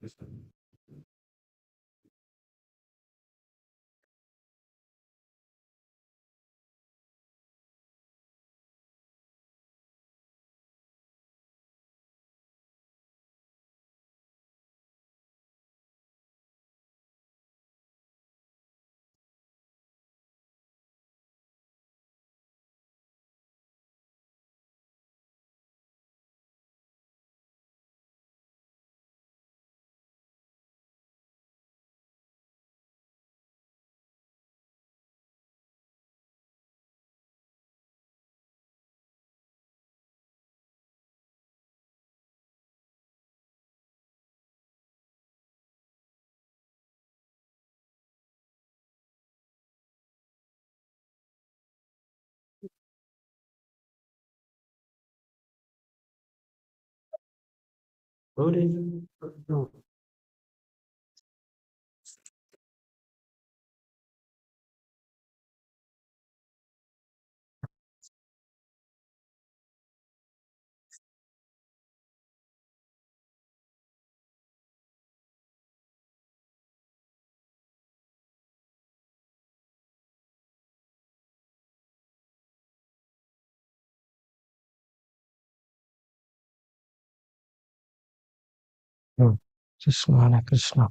Krishna, Krishna.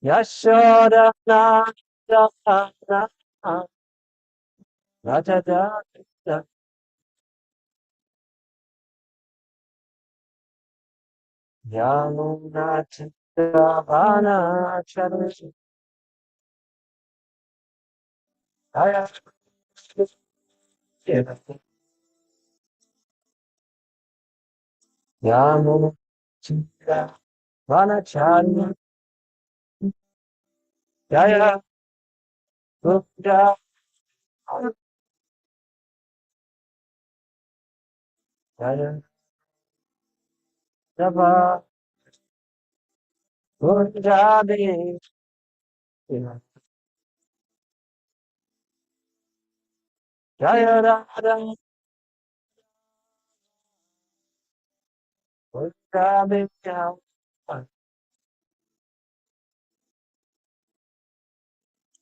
Yashoda Raja Yamuna Chandravana Charushi Aya Yamuna Chandravana Charushi Jaya Buddha Jaya Java Punjabi Jaya Radha Uttravitya,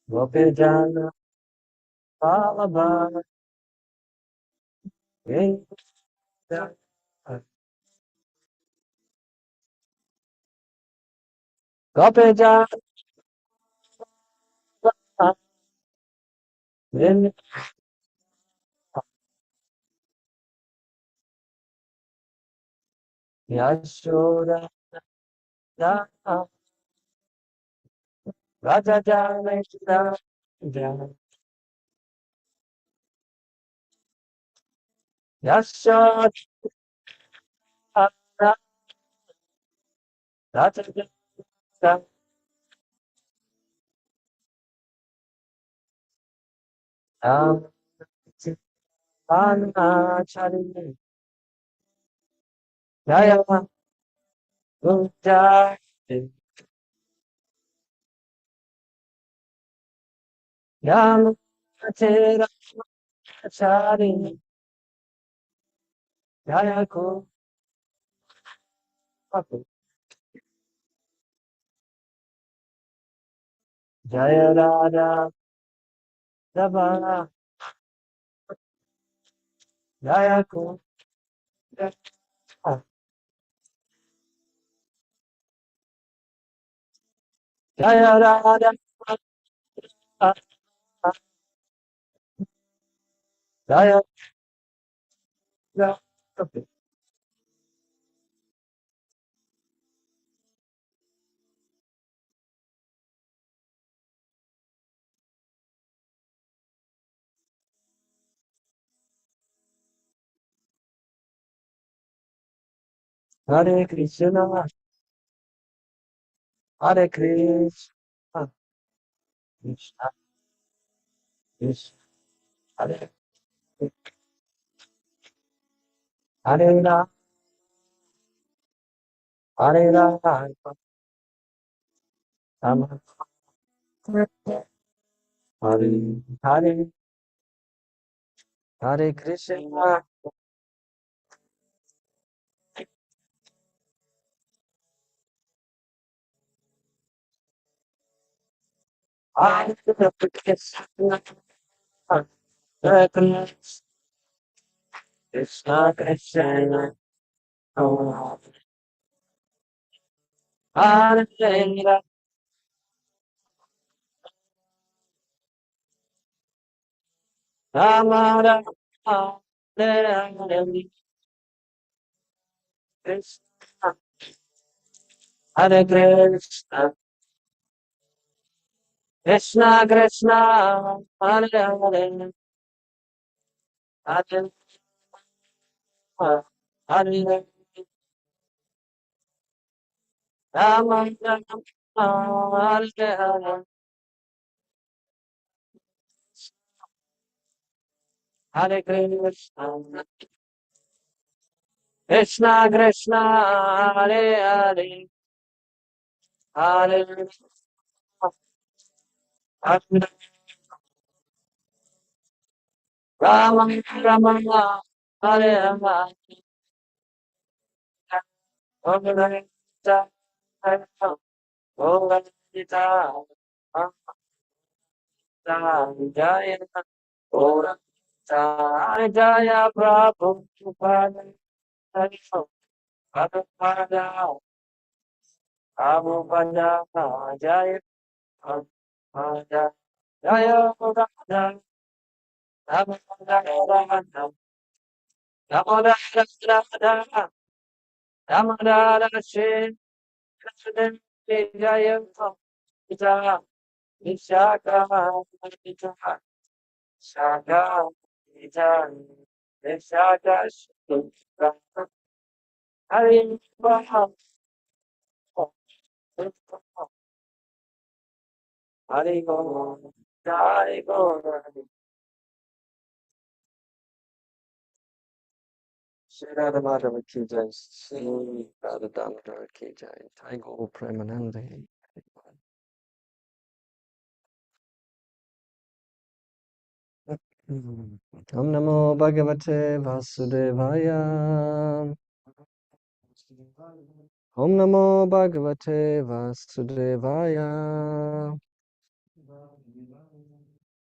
Gopijana, Pavabha, Vinda, Gopijana, Vinda, Yashoda, Rajajana, Yashoda, Rajajana, Anachari, Jaya, Ujja, Yam, Tera, Chari, Jaya, Ko, Jaya, Radha, Dava, Jaya, Ko, Jaya, Radha, Jaya, Hare Krishna, Hare Krishna, Krishna, Krishna, Hare, Hare Rama, Hare Rama, Rama, Hare, Hare, Hare Krishna, Hare Krishna, Hare Krishna, Krishna, Hare Rama, Rama, Rama, Hare Hare Krishna, Hare Krishna, Krishna Krishna, Hare Hare, Hare Rama, Hare Rama, Rama, Hare Hare, Hare Krishna, Krishna Krishna, Hare Hare, Hare Rama, Rama, Hare Rama, Om Rama, Om Rama, Jaya, Om Jaya, Prabhupada, Prabhupada, Prabhupada, Jaya, Prabhupada, Jaya, Prabhupada, Prabhupada, Prabhupada, Prabhupada, Shri Krishna, Jaya, Prabhupada, Vishaka, Vishaka, Shaka, Vishaka, Vishaka, Shaka, Hari, Hari, Hari, Hari, Shri Radha Madhava ki jai, Shri Radha Damodar ki jai, Jai Guru Premanande. Om Namo Bhagavate Vasudevaya. Om Namo Bhagavate Vasudevaya.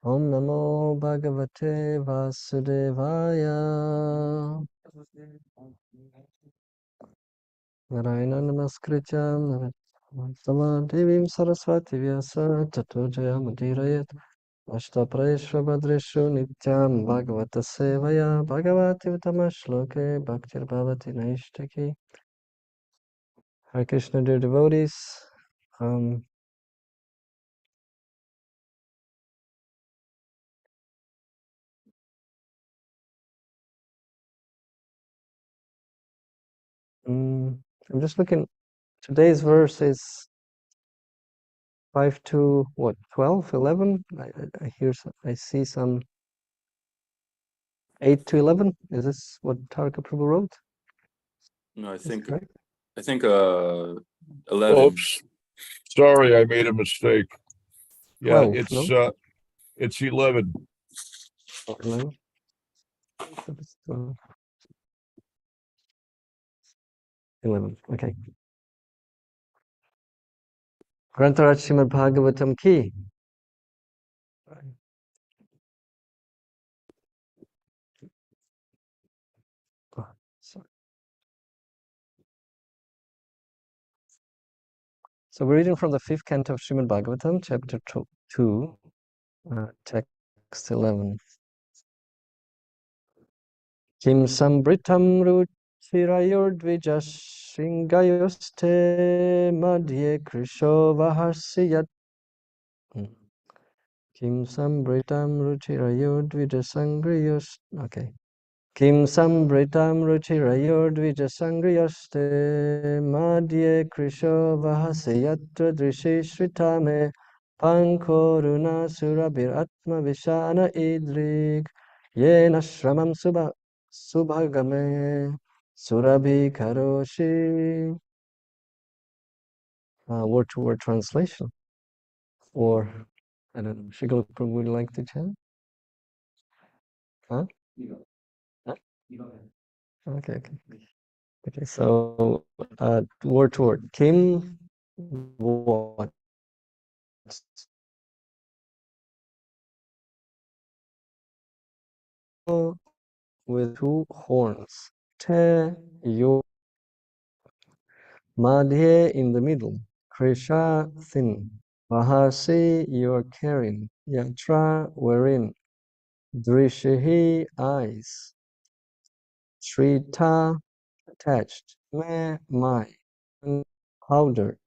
Om Namo Bhagavate Vasudevaya. Narayana Namaskrityam Namaskrityam Devim Saraswati Vyasa Tato Jayamudirayat Ashtaprayeshva Bhadreshu Nityam Bhagavata Sevaya Bhagavati Utamashloke Bhaktir Bhavati Naishtaki. Hare Krishna, dear devotees. Um, I'm just looking. Today's verse is 5 to what? 12, 11? I hear. I see some 8 to 11. Is this what Taraka Prabhu wrote? No, I Is think correct? 11. Oops. Sorry, I made a mistake. Yeah, 12, it's 11. Oh, 11. It's 12. 11. Okay. Grantaraj Srimad Bhagavatam ki. Oh, sorry. So we're reading from the 5th canto of Srimad Bhagavatam, chapter 2, text 11. Kim sambritam ruchirayurdvijas shringayoste madhye krisho vaharsiyat. Kim sambritam ruchirayurdvijas sangriyos. Okay. Kim sambritam ruchirayurdvijas sangriyaste madhye krisho vaharsiyatra drishi shritame pankoruna surabir atma vishana idrik yena shramam subhagame surabhi karoshi. Word to word translation. Or, I don't know, Shigala Prabhu would like to chant? Huh? Huh? Okay, okay. Okay, so word to word. Kim what? With 2 horns. Te yo madhye in the middle. Krisha thin. Vahasi you are carrying. Yatra wherein. Drishihi eyes. Shrita attached. Me my. Powder.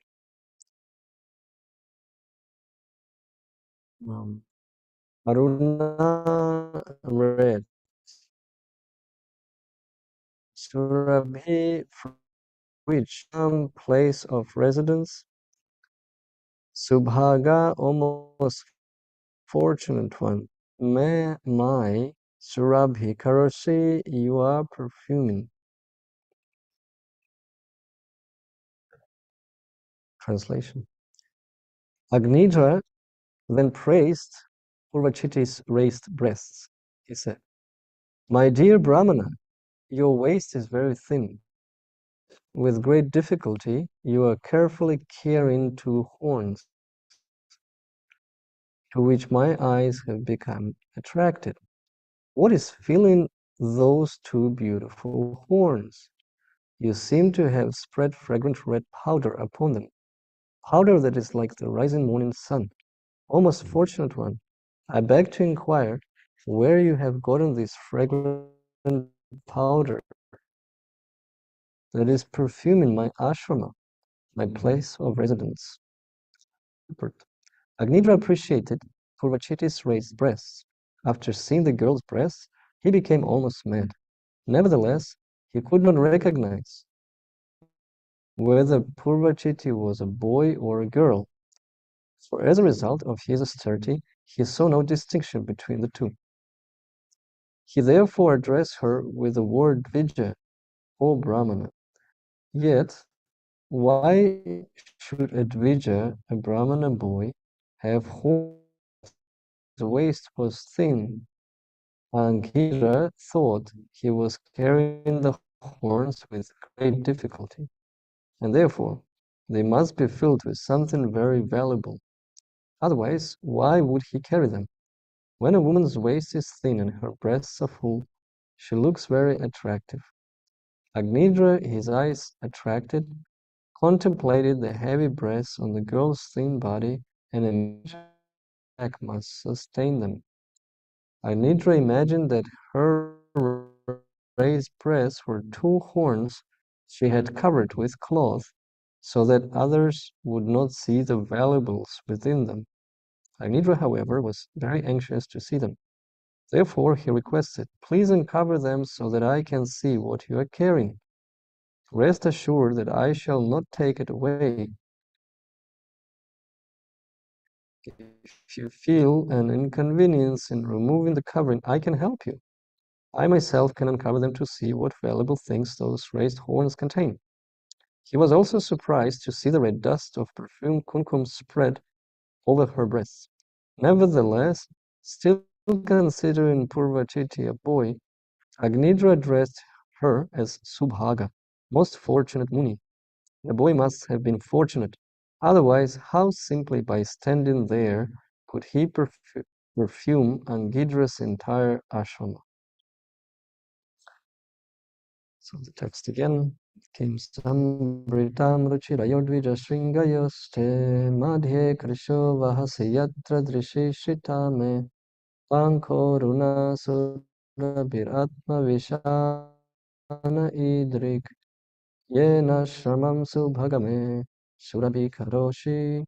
Aruna red. Surabhi from which place of residence. Subhaga almost fortunate one. My Surabhi Karoshi you are perfuming. Translation. Agnidra then praised Purvachiti's raised breasts. He said, my dear Brahmana, your waist is very thin. With great difficulty, you are carefully carrying 2 horns, to which my eyes have become attracted. What is filling those 2 beautiful horns? You seem to have spread fragrant red powder upon them, powder that is like the rising morning sun. O most fortunate one, I beg to inquire where you have gotten this fragrant powder that is perfuming my ashrama, my place of residence. Agnidra appreciated Purvachiti's raised breasts. After seeing the girl's breasts, he became almost mad. Nevertheless, he could not recognize whether Purvachiti was a boy or a girl, for as a result of his austerity, he saw no distinction between the 2. He therefore addressed her with the word Dvija, O Brahmana. Yet, why should a Dvija, a Brahmana boy, have horns? His waist was thin. Angira thought he was carrying the horns with great difficulty, and therefore they must be filled with something very valuable. Otherwise, why would he carry them? When a woman's waist is thin and her breasts are full, she looks very attractive. Agnidra, his eyes attracted, contemplated the heavy breasts on the girl's thin body and imagined back must sustain them. Agnidra imagined that her raised breasts were two horns she had covered with cloth, so that others would not see the valuables within them. Agnidra, however, was very anxious to see them. Therefore he requested, "Please uncover them so that I can see what you are carrying. Rest assured that I shall not take it away. If you feel an inconvenience in removing the covering, I can help you. I myself can uncover them to see what valuable things those raised horns contain." He was also surprised to see the red dust of perfumed kumkum spread over her breasts. Nevertheless, still considering Purvachiti a boy, Agnidra addressed her as Subhaga, most fortunate Muni. The boy must have been fortunate. Otherwise, how simply by standing there could he perfume Angidra's entire ashrama? So the text again. Kim sambritam ruchirayodvija shringayoste madhye krisho vahase yatra drishishitame panko runa surabhiratma vishana idrik yena shramam subhagame surabhi karoshi.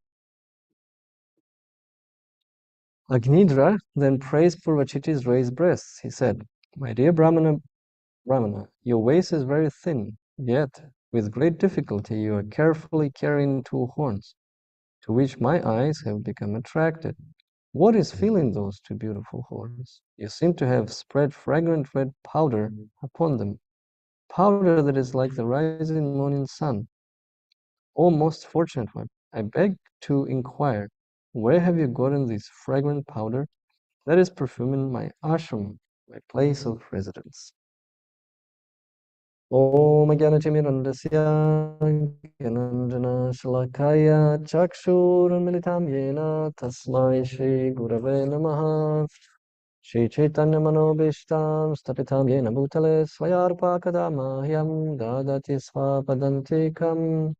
Agnidra then praised Purvachiti's raised breasts. He said, "My dear Brahmana, your waist is very thin, yet with great difficulty you are carefully carrying two horns, to which my eyes have become attracted. What is filling those two beautiful horns? You seem to have spread fragrant red powder upon them, powder that is like the rising morning sun. O most fortunate one, I beg to inquire, where have you gotten this fragrant powder that is perfuming my ashram, my place of residence?" Om Jnanatimirandasya Gyananjana Shalakaya Chakshurunmilitam Yena Tasmai Shri Gurave Namaha Shri Chaitanya Manobishtam Stapitam Yena Bhutale Swayarpakadamahyam Dadati Swapadantikam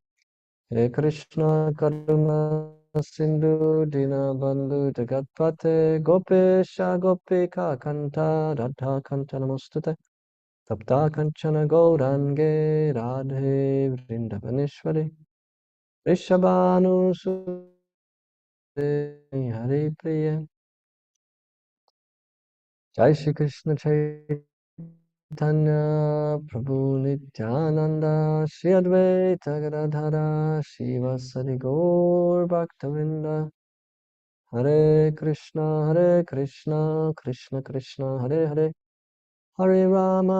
Hare Krishna Karuna Sindhu Dinabandhu Jagatpate Gopesha Gopika Kanta Radha Kanta Namostute Tapta Kanchana Gaurange Radhe Vrindavaneshwari Rishabhanu Sute Hari Priya. Jai Shri Krishna Chaitanya Prabhu Nityananda Shri Advaita Gadadhara Shivasari Gaur Bhaktavinda. Hare Krishna Krishna Krishna Hare Hare, Hare Rama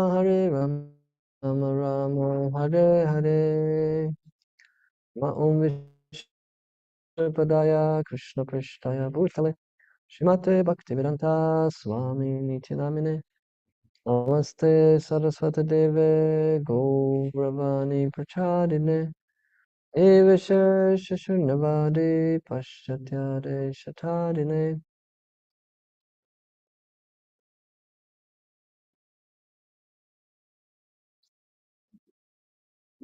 Rama Rama Hare Hare. Om Vishnupadaya Krishna Prishtaya Bhutale Shrimate Bhaktivedanta Swami Niti Namine Namaste Saraswati Deve Gauravani Prachadine Evasha Shunyavadi Paschatyade Shatadine.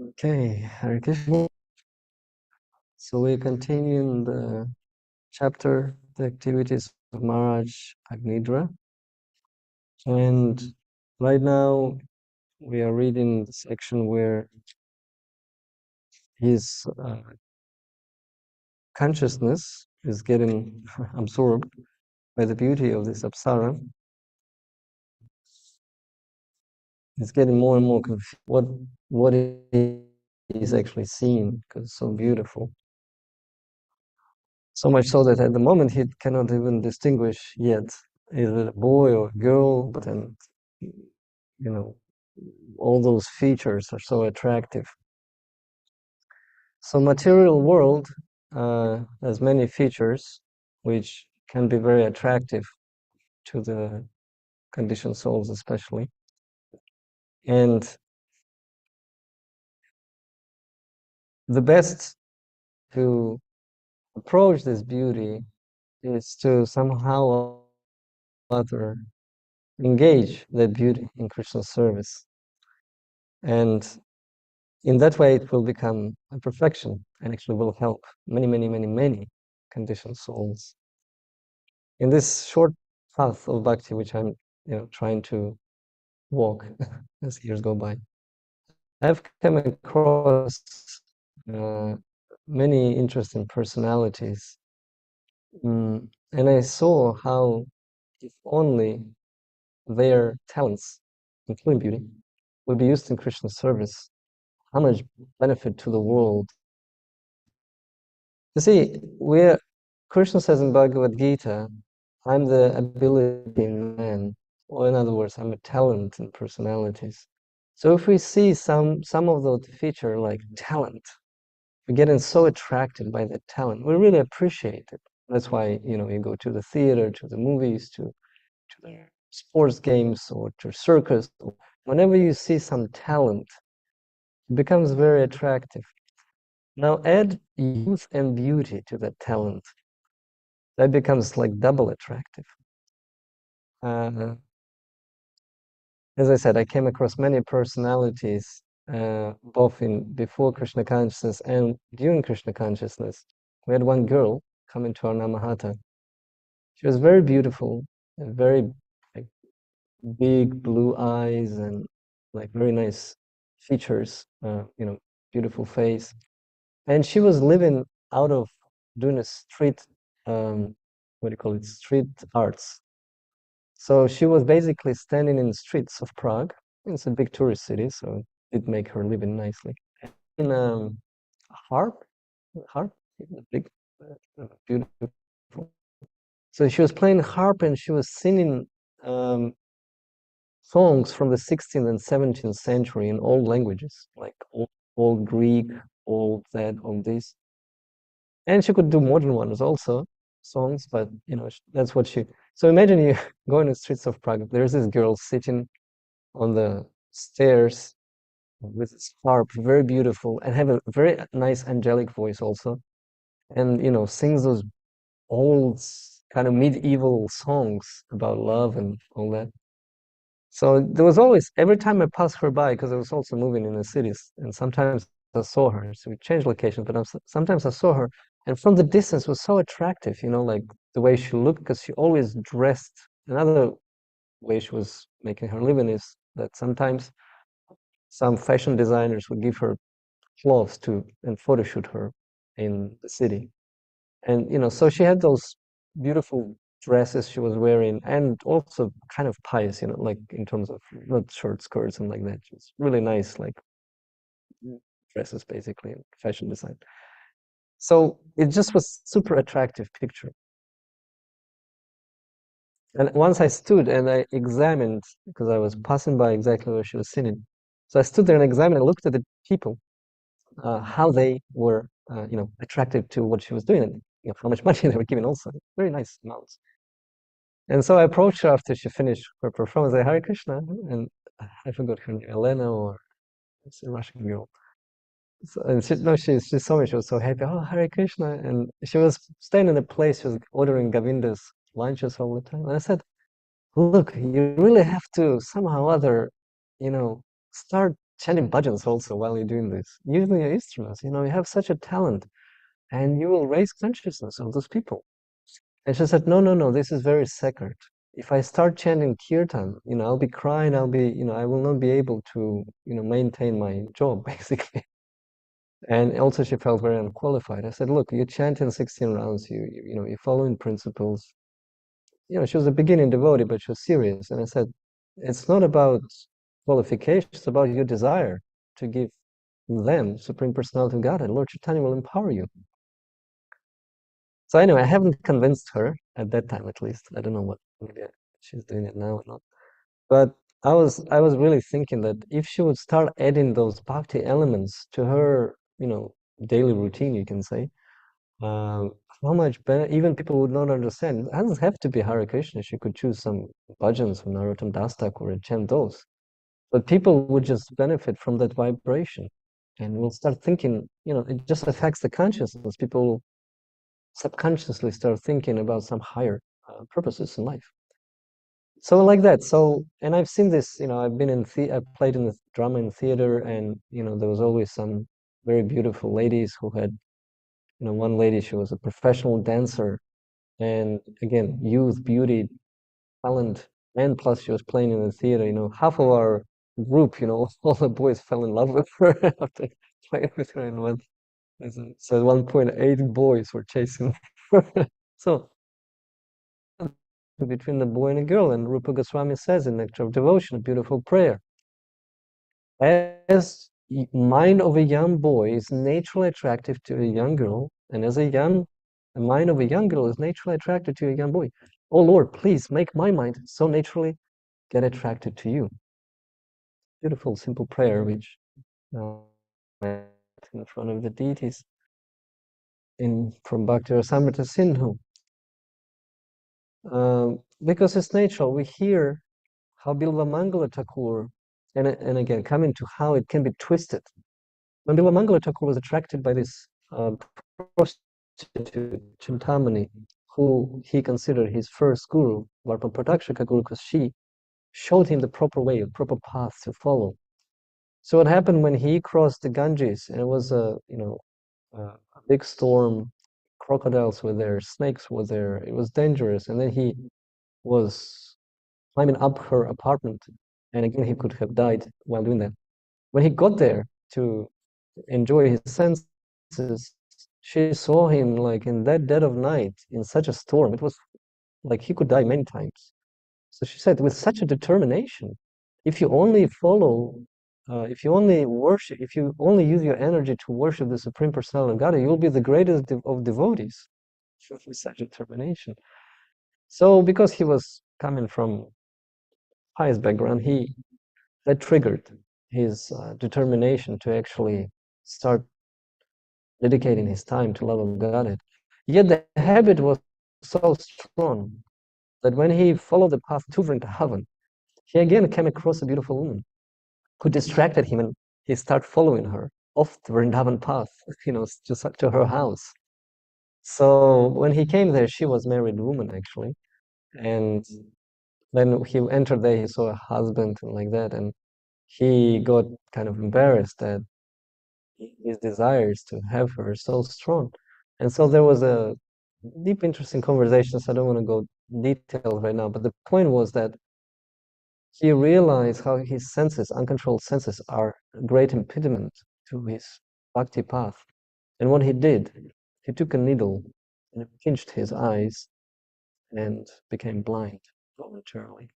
Okay, Hare Krishna. So we're continuing the chapter, the activities of Maharaj Agnidra. And right now we are reading the section where his consciousness is getting absorbed by the beauty of this Apsara. He's getting more and more confused what he is actually seeing, because it's so beautiful. So much so that at the moment he cannot even distinguish yet is it a boy or a girl, but then, you know, all those features are so attractive. So material world has many features which can be very attractive to the conditioned souls especially. And the best to approach this beauty is to somehow or other engage that beauty in Krishna's service. And in that way, it will become a perfection and actually will help many, many, many, many conditioned souls. In this short path of bhakti, which I'm trying to walk as years go by, I've come across many interesting personalities. And I saw how, if only their talents, including beauty, would be used in Krishna's service, how much benefit to the world. You see, Krishna says in Bhagavad Gita, I'm the ability in man, or in other words, I'm a talent in personalities. So if we see some of those features like talent, we're getting so attracted by that talent. We really appreciate it. That's why you go to the theater, to the movies, to the sports games, or to circus. Whenever you see some talent, it becomes very attractive. Now add youth and beauty to that talent. That becomes like double attractive. As I said, I came across many personalities, both before Krishna consciousness and during Krishna consciousness. We had one girl come into our Namahata. She was very beautiful and very like, big blue eyes and like very nice features, beautiful face. And she was living out of doing a street, what do you call it, street arts. So she was basically standing in the streets of Prague. It's a big tourist city, so it make her living nicely. In harp, big, beautiful. So she was playing harp and she was singing songs from the 16th and 17th century in all languages, like old Greek, old that, all this. And she could do modern ones also, songs, but that's what she. So imagine you go in the streets of Prague. There's this girl sitting on the stairs with this harp, very beautiful, and have a very nice angelic voice also, and sings those old kind of medieval songs about love and all that. So there was always, every time I passed her by, because I was also moving in the cities, and sometimes I saw her. So we changed locations, but sometimes I saw her, and from the distance was so attractive, like the way she looked, because she always dressed. Another way she was making her living is that sometimes some fashion designers would give her clothes and photo shoot her in the city. And so she had those beautiful dresses she was wearing, and also kind of pious, like in terms of not short skirts and like that. It's really nice, like dresses, basically, fashion design. So it just was super attractive picture. And once I stood and I examined, because I was passing by exactly where she was sitting. So I stood there and examined and looked at the people, how they were, attracted to what she was doing, and how much money they were giving also. Very nice amounts. And so I approached her after she finished her performance. I said, Hare Krishna, and I forgot her name, Elena, or it's a Russian girl. So, and she saw me. She was so happy. Oh, Hare Krishna! And she was staying in a place. She was ordering Govinda's lunches all the time. And I said, look, you really have to somehow or other, start chanting bhajans also while you're doing this. Using your instruments. You have such a talent, and you will raise consciousness of those people. And she said, no, this is very sacred. If I start chanting kirtan, I'll be crying, I will not be able to, maintain my job, basically. And also she felt very unqualified. I said, look, you're chanting 16 rounds, you're following principles. She was a beginning devotee, but she was serious. And I said, it's not about qualification, it's about your desire to give them Supreme Personality of Godhead. Lord Chaitanya will empower you. So anyway, I haven't convinced her at that time, at least. I don't know what maybe she's doing it now or not. But I was really thinking that if she would start adding those bhakti elements to her, daily routine, you can say, how much better. Even people would not understand. It doesn't have to be Hare Krishna. She could choose some bhajans from Narottam Das Thakur and chant those. But people would just benefit from that vibration. and we'll start thinking, it just affects the consciousness. People subconsciously start thinking about some higher purposes in life. So like that. So, and I've seen this, I've been I played in the drama and theater, and there was always some very beautiful ladies who had, one lady, she was a professional dancer, and again, youth, beauty, talent, and plus she was playing in the theater. Half of our group, all the boys fell in love with her after playing with her in one. So at one point, 8 boys were chasing her. So between the boy and a girl, and Rupa Goswami says in Nectar of Devotion, a beautiful prayer. As mind of a young boy is naturally attractive to a young girl, and as a mind of a young girl is naturally attracted to a young boy. Oh Lord, please make my mind so naturally get attracted to you. Beautiful, simple prayer, which in front of the deities from Bhakti Rasamrita Sindhu. Because it's natural, we hear how Bilva Mangala Thakur, and again, coming to how it can be twisted. When Bilva Mangala Thakur was attracted by this prostitute, Chintamani, who he considered his first guru, Varpa Pratakshaka Guru, because she showed him the proper way, a proper path to follow. So what happened when he crossed the Ganges, and it was a big storm, crocodiles were there, snakes were there, it was dangerous, and then he was climbing up her apartment, and again he could have died while doing that. When he got there to enjoy his senses, she saw him like in that dead of night in such a storm. It was like he could die many times. So she said, with such a determination, if you only follow, if you only worship, if you only use your energy to worship the Supreme Personality of Godhead, you'll be the greatest of devotees. With such determination. So because he was coming from pious background, that triggered his determination to actually start dedicating his time to love of Godhead. Yet the habit was so strong that when he followed the path to Vrindavan, he again came across a beautiful woman who distracted him, and he started following her off the Vrindavan path, just to her house. So when he came there, she was a married woman actually, and then he entered there, he saw a husband and like that, and he got kind of embarrassed that his desires to have her are so strong. And so there was a deep, interesting conversation, so I don't want to go details right now, but the point was that he realized how his senses, uncontrolled senses, are a great impediment to his bhakti path. And what he did, he took a needle and pinched his eyes and became blind voluntarily.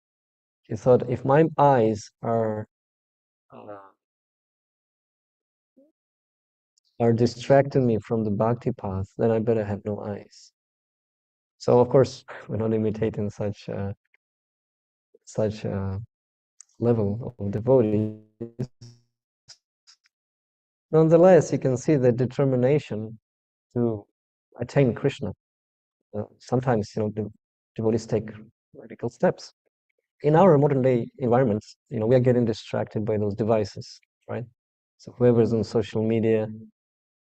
He thought, if my eyes are distracting me from the bhakti path, then I better have no eyes. So of course, we're not imitating such a level of devotees. Nonetheless, you can see the determination to attain Krishna. Sometimes, the devotees take radical steps. In our modern day environments, we are getting distracted by those devices, right? So whoever's on social media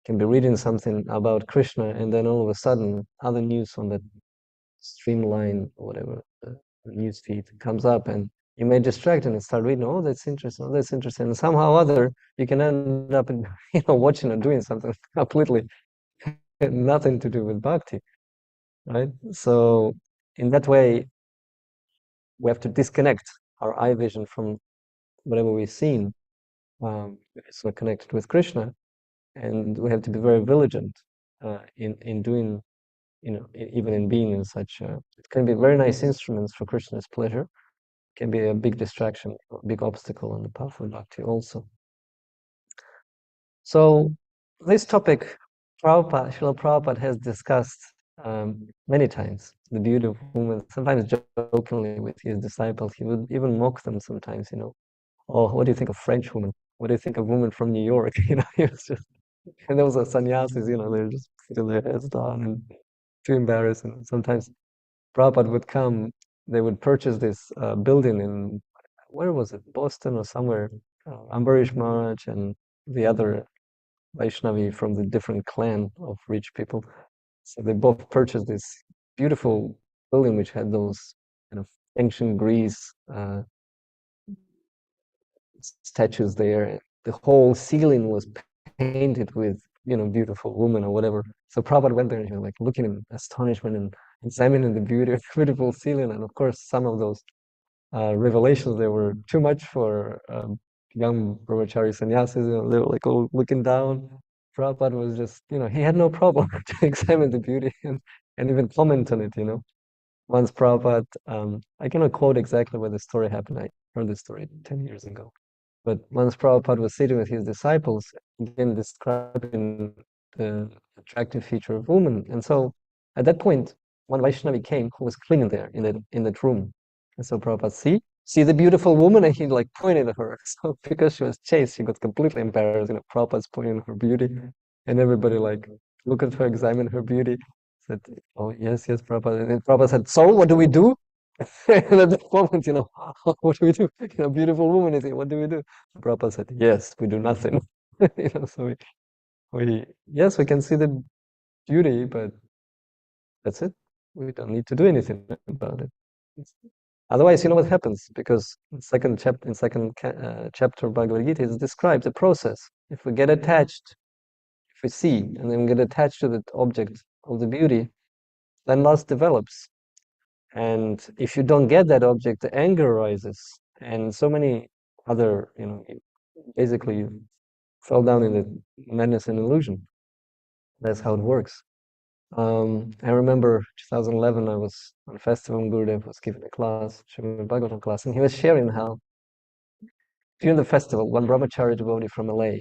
can be reading something about Krishna, and then all of a sudden, other news on the streamline or whatever the news feed comes up, and you may distract and start reading. Oh, that's interesting. Oh, that's interesting. And somehow or other, you can end up in, watching or doing something completely nothing to do with bhakti, right? So in that way, we have to disconnect our eye vision from whatever we've seen. If it's not connected with Krishna, and we have to be very vigilant in doing, even in being in such. It can be very nice instruments for Krishna's pleasure. It can be a big distraction, a big obstacle on the path of bhakti also. So this topic, Srila Prabhupada has discussed many times, the beauty of women, sometimes jokingly with his disciples. He would even mock them sometimes, Oh, what do you think of French women? What do you think of women from New York? He was just, and those are sannyasis, they're just putting their heads down and too embarrassed. And sometimes Prabhupada would come, they would purchase this building in, where was it, Boston or somewhere, Ambarish Maharaj and the other Vaishnavi from the different clan of rich people. So they both purchased this beautiful building which had those kind of ancient Greece statues there. The whole ceiling was painted with, beautiful women or whatever. So Prabhupada went there and he was like looking in astonishment and examining the beauty of the beautiful ceiling. And of course, some of those revelations, they were too much for young brahmachari sannyasis. They were like all looking down. Prabhupada was just, he had no problem to examine the beauty and even comment on it. Once Prabhupada, I cannot quote exactly where the story happened. I heard this story 10 years ago. But once Prabhupada was sitting with his disciples, again describing the attractive feature of woman. And so at that point, one Vaishnavi came who was cleaning there in that room. And so Prabhupada, see the beautiful woman, and he like pointed at her. So because she was chaste, she got completely embarrassed. Prabhupada's pointing at her beauty, and everybody like look at her, examine her beauty. Said, "Oh yes, Prabhupada." And then Prabhupada said, "So what do we do?" And at that moment, what do we do? Beautiful woman is it. What do we do? Prabhupada said, "Yes, we do nothing." So yes, we can see the beauty, but that's it. We don't need to do anything about it. Otherwise, you know what happens? Because in second chapter of Bhagavad Gita, it describes the process. If we get attached, if we see, and then get attached to the object of the beauty, then lust develops. And if you don't get that object, the anger arises, and so many other, basically you fell down in the madness and illusion. That's how it works. I remember 2011, I was on a festival, and Gurudev was giving a class, Srimad Bhagavatam class, and he was sharing how during the festival, one brahmachari devotee from LA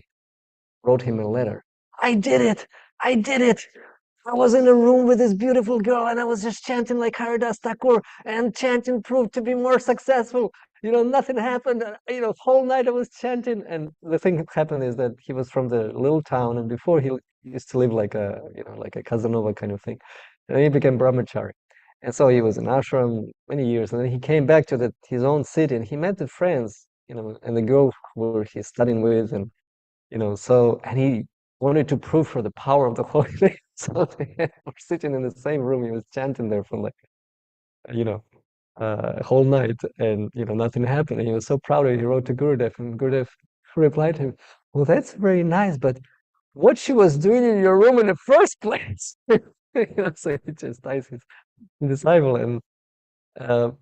wrote him a letter. I did it! I did it! I was in a room with this beautiful girl and I was just chanting like Haridas Thakur, and chanting proved to be more successful. Nothing happened. Whole night I was chanting. And the thing that happened is that he was from the little town, and before he used to live like a Casanova kind of thing. And he became brahmachari. And so he was in ashram many years, and then he came back to his own city, and he met the friends, and the girl who he's studying with, and and he wanted to prove for the power of the Holy Name. So they were sitting in the same room. He was chanting there for like, a whole night, and nothing happened. And he was so proud of it. He wrote to Gurudev, and Gurudev replied to him, "Well, that's very nice, but what she was doing in your room in the first place?" So he chastises his disciple, and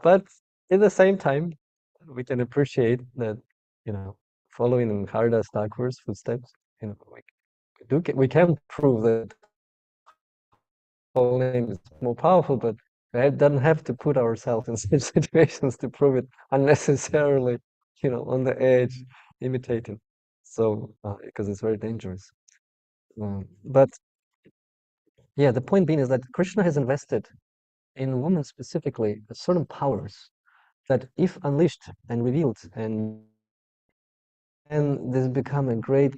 but at the same time, we can appreciate that, following in Haridas Thakur's footsteps, we can prove that Holy Name is more powerful, but we don't have to put ourselves in such situations to prove it unnecessarily, on the edge, imitating. So, because it's very dangerous. But yeah, the point being is that Krishna has invested in women specifically certain powers that, if unleashed and revealed, and this become a great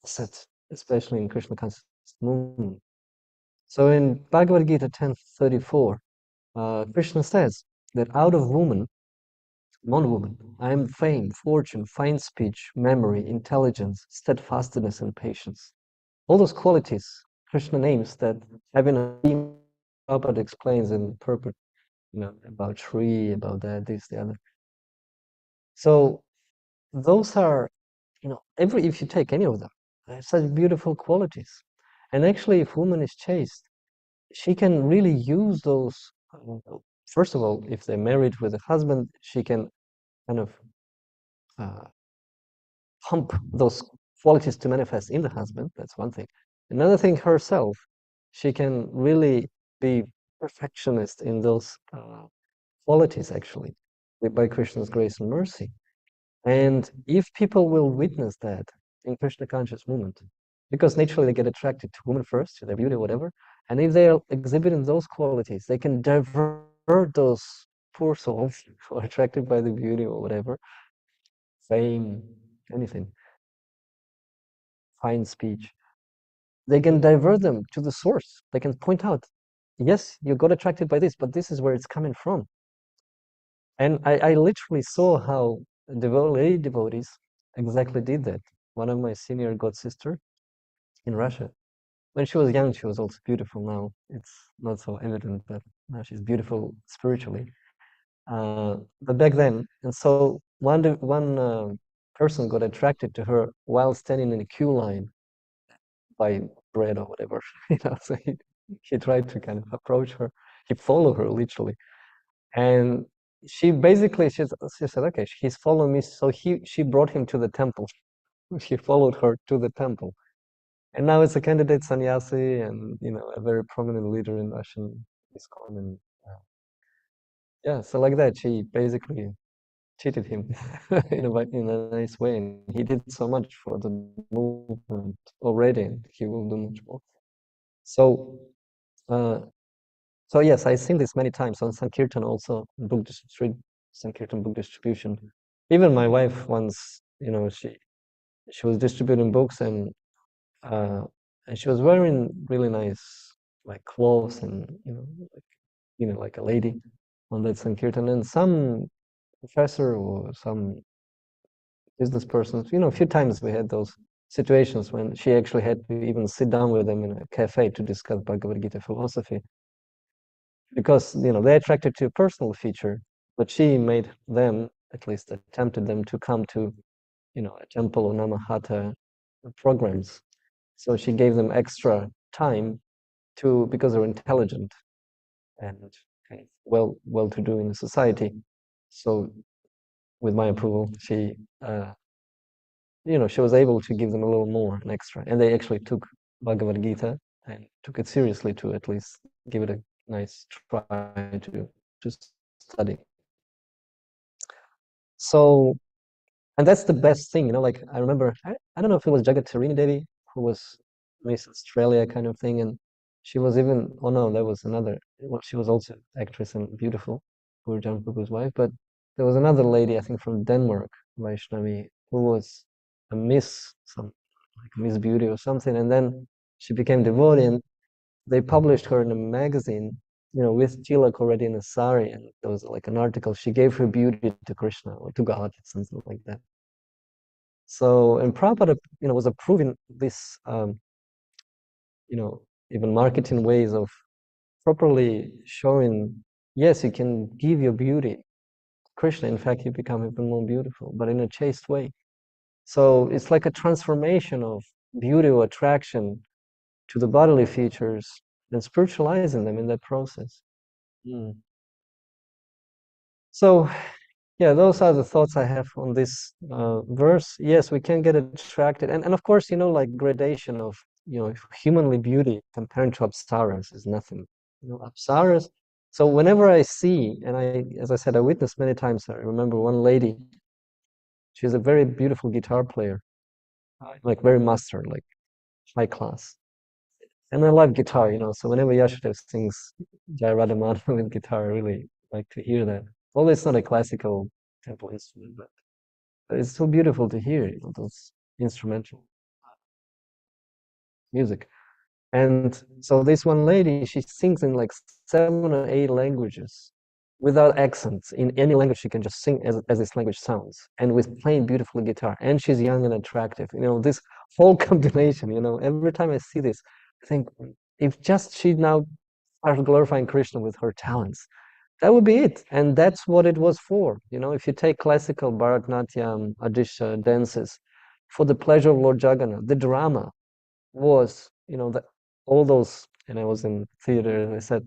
asset, especially in Krishna conscious movement. So in Bhagavad Gita 10:34, Krishna says that out of woman, one woman, I am fame, fortune, fine speech, memory, intelligence, steadfastness, and patience. All those qualities Krishna names that having a theme, Prabhupada explains in purport, about tree, about that, this, the other. So those are, if you take any of them, they have such beautiful qualities. And actually, if woman is chaste, she can really use those. First of all, if they're married with a husband, she can kind of pump those qualities to manifest in the husband. That's one thing. Another thing, herself, she can really be perfectionist in those qualities, actually, by Krishna's grace and mercy. And if people will witness that in Krishna conscious movement, because naturally they get attracted to women first, to their beauty, whatever, and if they are exhibiting those qualities, they can divert those poor souls who are attracted by the beauty or whatever, fame, anything, fine speech. They can divert them to the source. They can point out, yes, you got attracted by this, but this is where it's coming from. And I literally saw how lady devotees exactly did that. One of my senior god sister, in Russia. When she was young, she was also beautiful. Now it's not so evident, but now she's beautiful spiritually. But back then, and so one person got attracted to her while standing in a queue line by bread or whatever, So he tried to kind of approach her. He followed her literally, and she basically she said, okay, he's following me. So she brought him to the temple. She followed her to the temple, and now it's a candidate sannyasi and a very prominent leader in Russian ISKCON. And yeah, so like that, she basically cheated him in a nice way, and he did so much for the movement already, and he will do much more. So, so yes, I've seen this many times on Sankirtan also, street Sankirtan book distribution. Even my wife once, she was distributing books, and she was wearing really nice like clothes, and like a lady on that Sankirtan, and some professor or some business persons, a few times we had those situations when she actually had to even sit down with them in a cafe to discuss Bhagavad Gita philosophy, because they attracted to a personal feature, but she made them, at least attempted them, to come to a temple or Namahata programs. So she gave them extra time because they're intelligent and kind of well to do in the society. So with my approval, she she was able to give them a little more, an extra, and they actually took Bhagavad Gita and took it seriously to at least give it a nice try to study. So, and that's the best thing, like I remember, I don't know if it was Jagat Tarini Devi who was Miss Australia kind of thing, and she was even, oh no, there was another, well, she was also actress and beautiful, Guru Prabhu's wife, but there was another lady, I think from Denmark, Vaishnavi, who was a Miss, some like Miss Beauty or something, and then she became devotee, and they published her in a magazine, with tilak already in a sari, and there was like an article. She gave her beauty to Krishna or to God, something like that. So, and Prabhupada, was approving this, even marketing ways of properly showing, yes, you can give your beauty Krishna. In fact, you become even more beautiful, but in a chaste way. So it's like a transformation of beauty or attraction to the bodily features and spiritualizing them in that process. So, yeah, those are the thoughts I have on this verse. Yes, we can get attracted, and of course, like gradation of humanly beauty compared to apsaras is nothing. Apsaras. So whenever I see, and as I said, I witnessed many times. I remember one lady. She's a very beautiful guitar player, like very master, like high class. And I love guitar, so whenever Yashadev sings Jai Radhamani with guitar, I really like to hear that. Although it's not a classical temple instrument, but it's so beautiful to hear, those instrumental music. And so this one lady, she sings in like 7 or 8 languages without accents. In any language, she can just sing as this language sounds, and with playing beautiful guitar. And she's young and attractive. This whole combination, every time I see this, I think if just she now starts glorifying Krishna with her talents, that would be it. And that's what it was for. If you take classical Bharatanatyam, Adisha dances, for the pleasure of Lord Jagannath, the drama was, all those, and I was in theater and I said,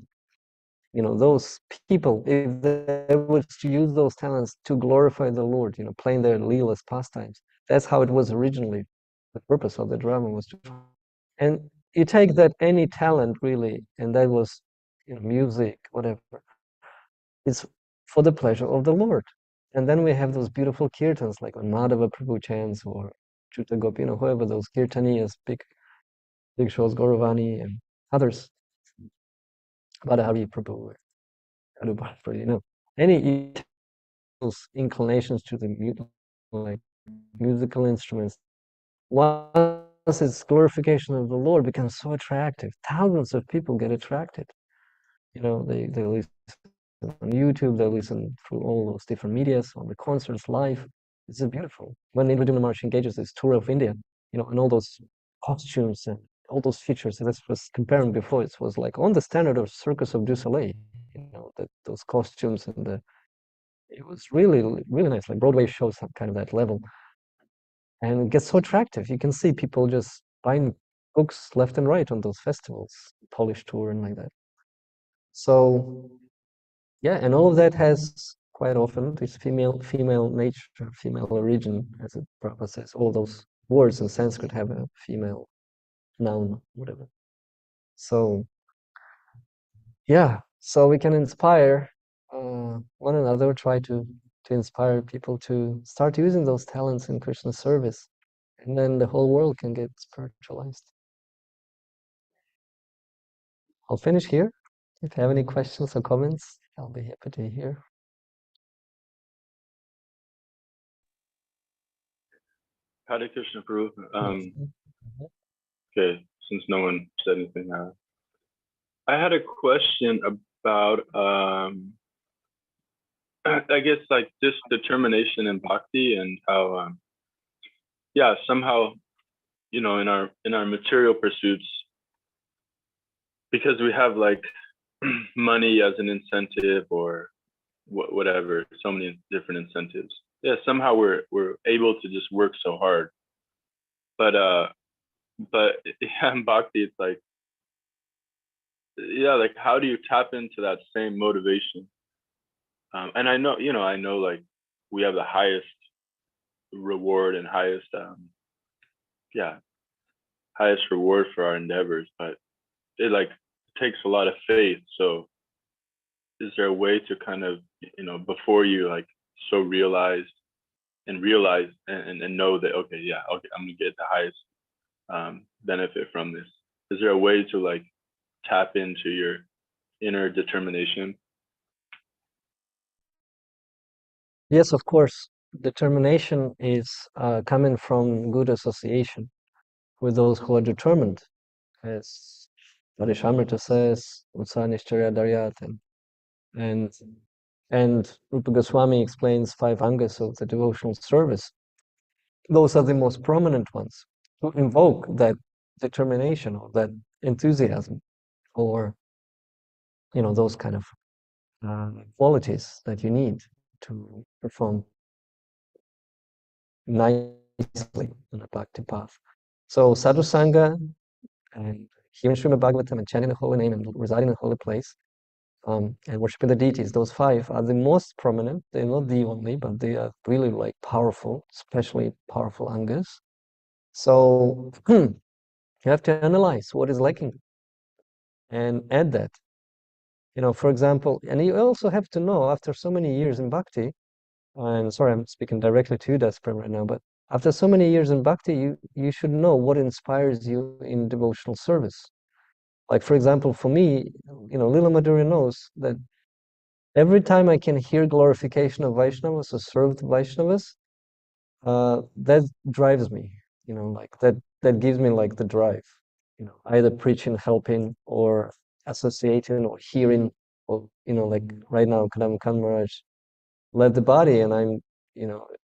those people, if they were to use those talents to glorify the Lord, playing their leelas pastimes, that's how it was originally. The purpose of the drama was to, and you take that any talent really, and that was, music, whatever, it's for the pleasure of the Lord. And then we have those beautiful kirtans, like when Madhava Prabhu chants or Chuta Gopi, whoever those kirtaniyas, big shows, Gauravani and others, Badahari Prabhu, any those inclinations to the like musical instruments. Once its glorification of the Lord becomes so attractive, thousands of people get attracted. They listen on YouTube, they listen through all those different medias, on the concerts, live. It's beautiful. When Indra Maharaj engages this tour of India, and all those costumes and all those features. This was comparing before. It was like on the standard of Circus of du Soleil, those costumes and it was really, really nice. Like Broadway shows have kind of that level. And it gets so attractive. You can see people just buying books left and right on those festivals, Polish tour and like that. So yeah, and all of that has quite often this female nature, female origin, as it Prabhupada says. All those words in Sanskrit have a female noun, whatever. So yeah, so we can inspire one another, try to inspire people to start using those talents in Krishna service, and then the whole world can get spiritualized. I'll finish here. If you have any questions or comments, I'll be happy to hear. Hare Krishna, Prabhu. Okay, since no one said anything, I had a question about, I guess, like just determination and bhakti, and how, yeah, somehow, in our material pursuits, because we have like money as an incentive or whatever, so many different incentives. Yeah, somehow we're able to just work so hard, but yeah, in bhakti, it's like, yeah, like how do you tap into that same motivation? And I know like we have the highest reward and highest reward for our endeavors, but it like takes a lot of faith. So is there a way to kind of, before you like so realize and know that, okay, I'm gonna get the highest benefit from this? Is there a way to like tap into your inner determination? Yes, of course. Determination is coming from good association with those who are determined, as Varishamrita says, Utsaha Nishchaya Daryat, and Rupa Goswami explains 5 angas of the devotional service. Those are the most prominent ones to invoke that determination or that enthusiasm, or those kind of qualities that you need to perform nicely on a bhakti path. So sadhu sangha and hearing Srimad Bhagavatam and chanting the holy name and residing in a holy place, and worshiping the deities, those 5 are the most prominent. They're not the only, but they are really like powerful, especially powerful angas. So you have to analyze what is lacking and add that. For example, and you also have to know, after so many years in bhakti, and sorry, I'm speaking directly to you, Dasprem, right now, but after so many years in bhakti, you should know what inspires you in devotional service. Like, for example, for me, Lila Madhurya knows that every time I can hear glorification of Vaishnavas or served Vaishnavas, that drives me, like that gives me like the drive, either preaching, helping, or associating, or hearing, or, like right now, Kadam Kan Maharaj led the body, and I'm,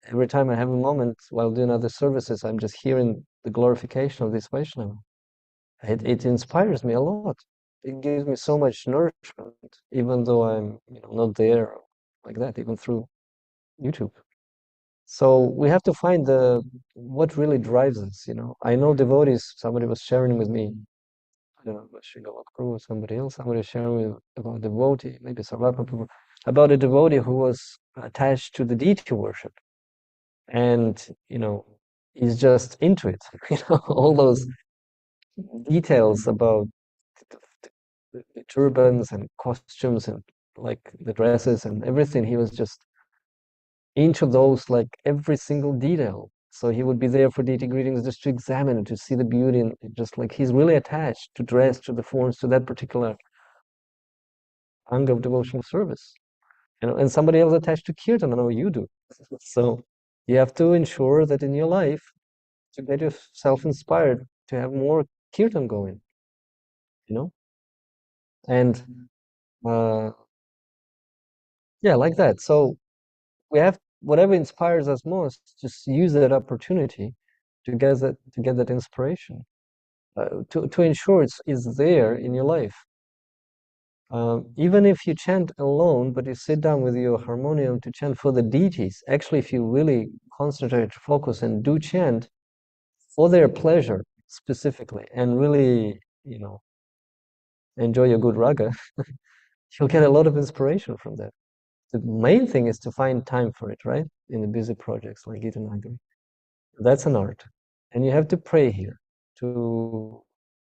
every time I have a moment while doing other services, I'm just hearing the glorification of this Vaishnava. It inspires me a lot. It gives me so much nourishment, even though I'm, not there like that, even through YouTube. So we have to find what really drives us. I know devotees. Somebody was sharing with me. I don't know, Srila Prabhu or somebody else. Somebody was sharing about a devotee, maybe Sarvapra Prabhu, about a devotee who was attached to the deity worship, and he's just into it. All those details about the turbans and costumes and like the dresses and everything. He was just into those, like every single detail. So he would be there for deity greetings just to examine it, to see the beauty, and just like he's really attached to dress, to the forms, to that particular anga of devotional service. And somebody else attached to kirtan. I know you do. So you have to ensure that in your life to get yourself inspired to have more kirtan going, and yeah, like that. So we have whatever inspires us most, just use that opportunity to get that inspiration. to ensure it's there in your life. Even if you chant alone, but you sit down with your harmonium to chant for the deities, actually, if you really concentrate, focus, and do chant for their pleasure specifically, and really, enjoy a good raga, you'll get a lot of inspiration from that. The main thing is to find time for it, right? In the busy projects like Gita Nagari. That's an art. And you have to pray here to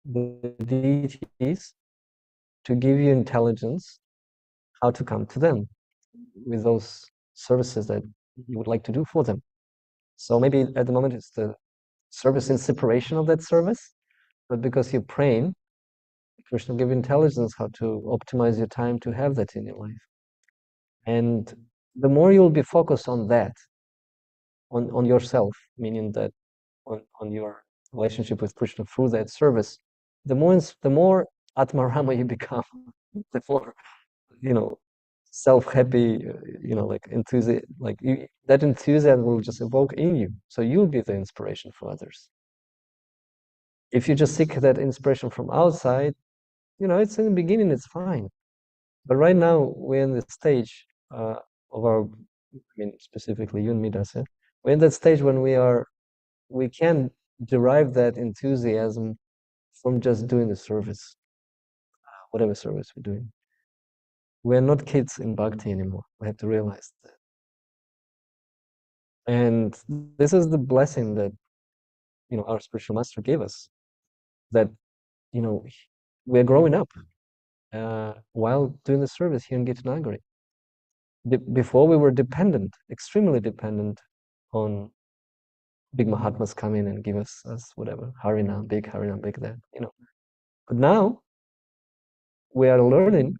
the deities to give you intelligence how to come to them with those services that you would like to do for them. So maybe at the moment it's the service in separation of that service, but because you're praying, Krishna will give you intelligence how to optimize your time to have that in your life. And the more you'll be focused on that, on yourself, meaning that on your relationship with Krishna through that service, the more Atmarama you become, the more self-happy, like enthusiasm, like that enthusiasm will just evoke in you. So you'll be the inspiration for others. If you just seek that inspiration from outside, it's in the beginning, it's fine. But right now we're in the stage of our, specifically you and me, Dasa, we're in that stage when we can derive that enthusiasm from just doing the service, whatever service we're doing. We're not kids in bhakti anymore. We have to realize that. And this is the blessing that our spiritual master gave us, that we're growing up while doing the service here in Gitanagari. Before we were dependent, extremely dependent on big Mahatmas come in and give us whatever, Harinam, big that, But now we are learning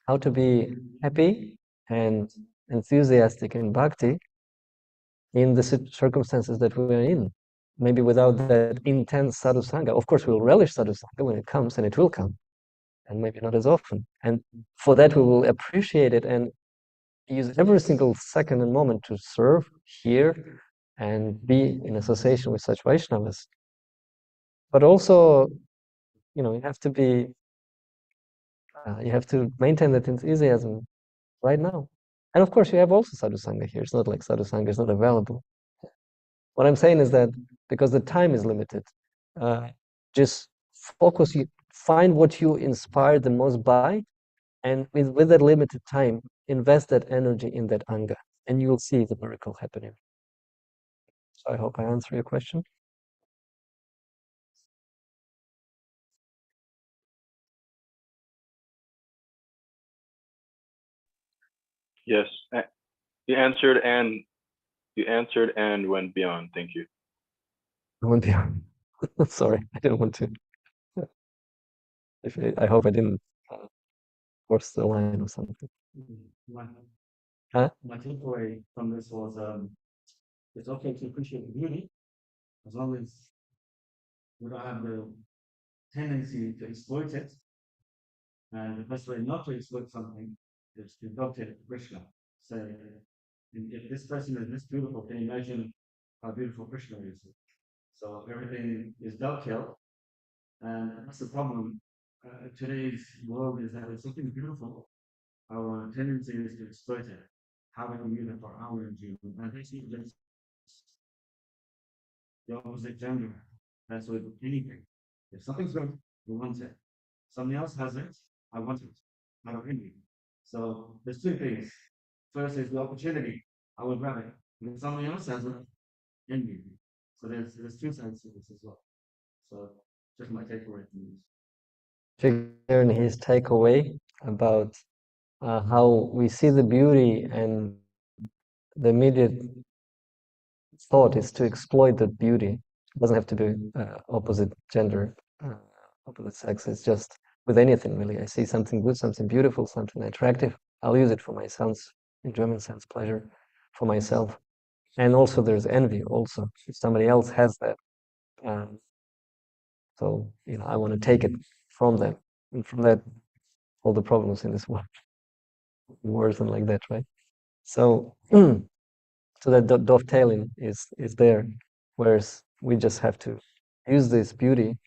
how to be happy and enthusiastic in bhakti in the circumstances that we are in. Maybe without that intense sadhusanga. Of course, we'll relish sadhusanga when it comes, and it will come, and maybe not as often. And for that, we will appreciate it and use every single second and moment to serve, hear, and be in association with such Vaishnavas. But also, you have to be, you have to maintain that enthusiasm right now. And of course, you have also sadhusanga here. It's not like sadhusanga is not available. What I'm saying is that because the time is limited, just focus, find what you inspire the most by, and with that limited time, invest that energy in that anga, and you'll see the miracle happening. So I hope I answer your question. Yes, you answered and went beyond. Thank you. I went beyond. Sorry, I didn't want to. I hope I didn't force the line or something. My takeaway from this was it's okay to appreciate the beauty as long as we don't have the tendency to exploit it. And the best way not to exploit something is to dovetail Krishna. Say, if this person is this beautiful, can you imagine how beautiful Krishna is? So everything is dovetailed, and that's the problem. Today's world is that if something beautiful, our tendency is to exploit it. How we can use it for our enjoyment. And basically, that's the opposite gender. That's with anything. If something's good, we want it. Somebody else has it, I want it. I don't envy. So there's two things. First is the opportunity. I would grab it. And if somebody else has it, envy. So there's two sides to this as well. So just my takeaway from this. Sharing his takeaway about how we see the beauty, and the immediate thought is to exploit that beauty. It doesn't have to be opposite gender, opposite sex. It's just with anything, really. I see something good, something beautiful, something attractive. I'll use it for my son's enjoyment, sense pleasure, for myself. And also there's envy also. If somebody else has that, so, I want to take it from them. And from that, all the problems in this world, wars and like that, right? So, so that dovetailing is there, whereas we just have to use this beauty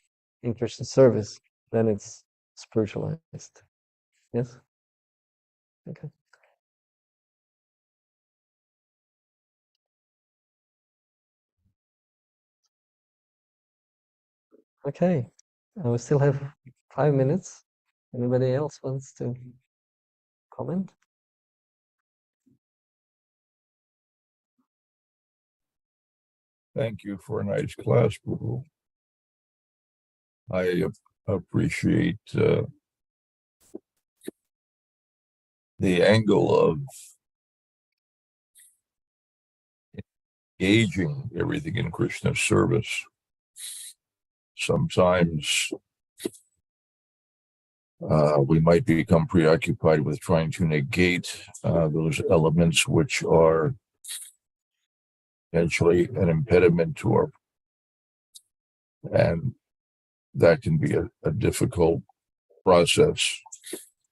in Christian service, then it's spiritualized. Yes? Okay. Okay. We still have 5 minutes. Anybody else wants to comment? Thank you for a nice class, Guru. I appreciate the angle of engaging everything in Krishna's service. Sometimes we might become preoccupied with trying to negate those elements which are potentially an impediment to our, and that can be a difficult process,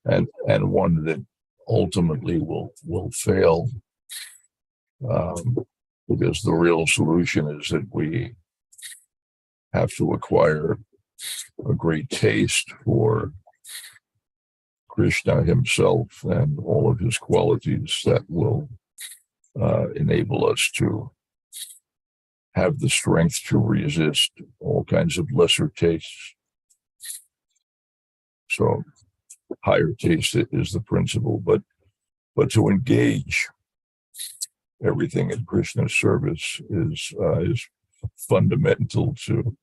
and one that ultimately will fail, because the real solution is that we have to acquire a great taste for Krishna himself and all of his qualities that will enable us to have the strength to resist all kinds of lesser tastes. So higher taste is the principle, but to engage everything in Krishna's service is fundamental to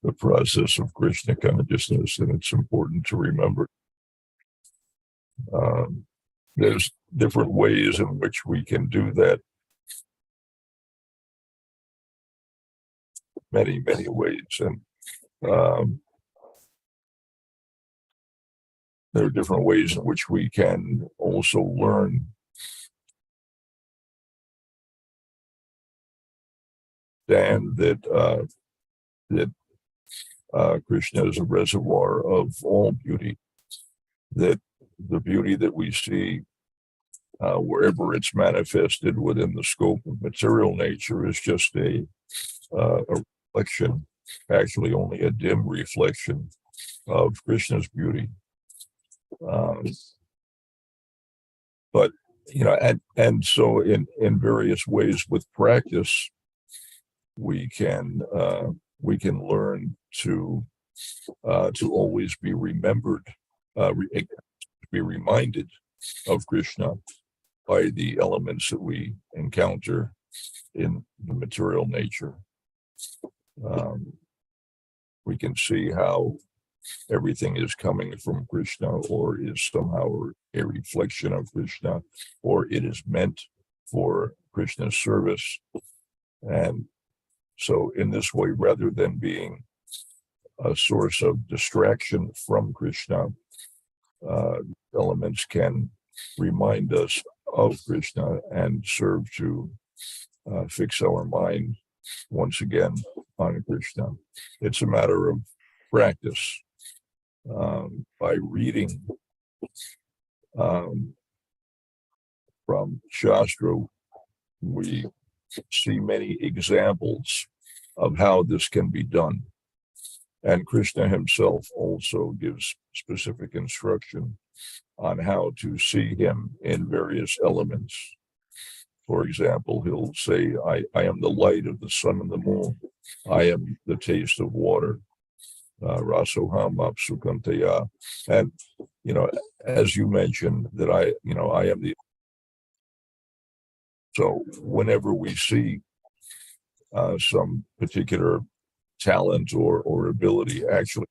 the process of Krishna consciousness, and it's important to remember. There's different ways in which we can do that. Many ways, and there are different ways in which we can also learn that Krishna is a reservoir of all beauty, that the beauty that we see wherever it's manifested within the scope of material nature is just a reflection, actually only a dim reflection of Krishna's beauty. But and so in various ways with practice, we can learn to always be remembered, be reminded of Krishna by the elements that we encounter in the material nature. We can see how everything is coming from Krishna, or is somehow a reflection of Krishna, or it is meant for Krishna's service. And so in this way, rather than being a source of distraction from Krishna, elements can remind us of Krishna and serve to fix our mind once again on Krishna. It's a matter of practice. By reading from Shastra, we see many examples of how this can be done. And Krishna himself also gives specific instruction on how to see him in various elements. For example, he'll say, I am the light of the sun and the moon. I am the taste of water. Rasoham apsukantaya. And, as you mentioned, that I am the. So whenever we see some particular talent or ability actually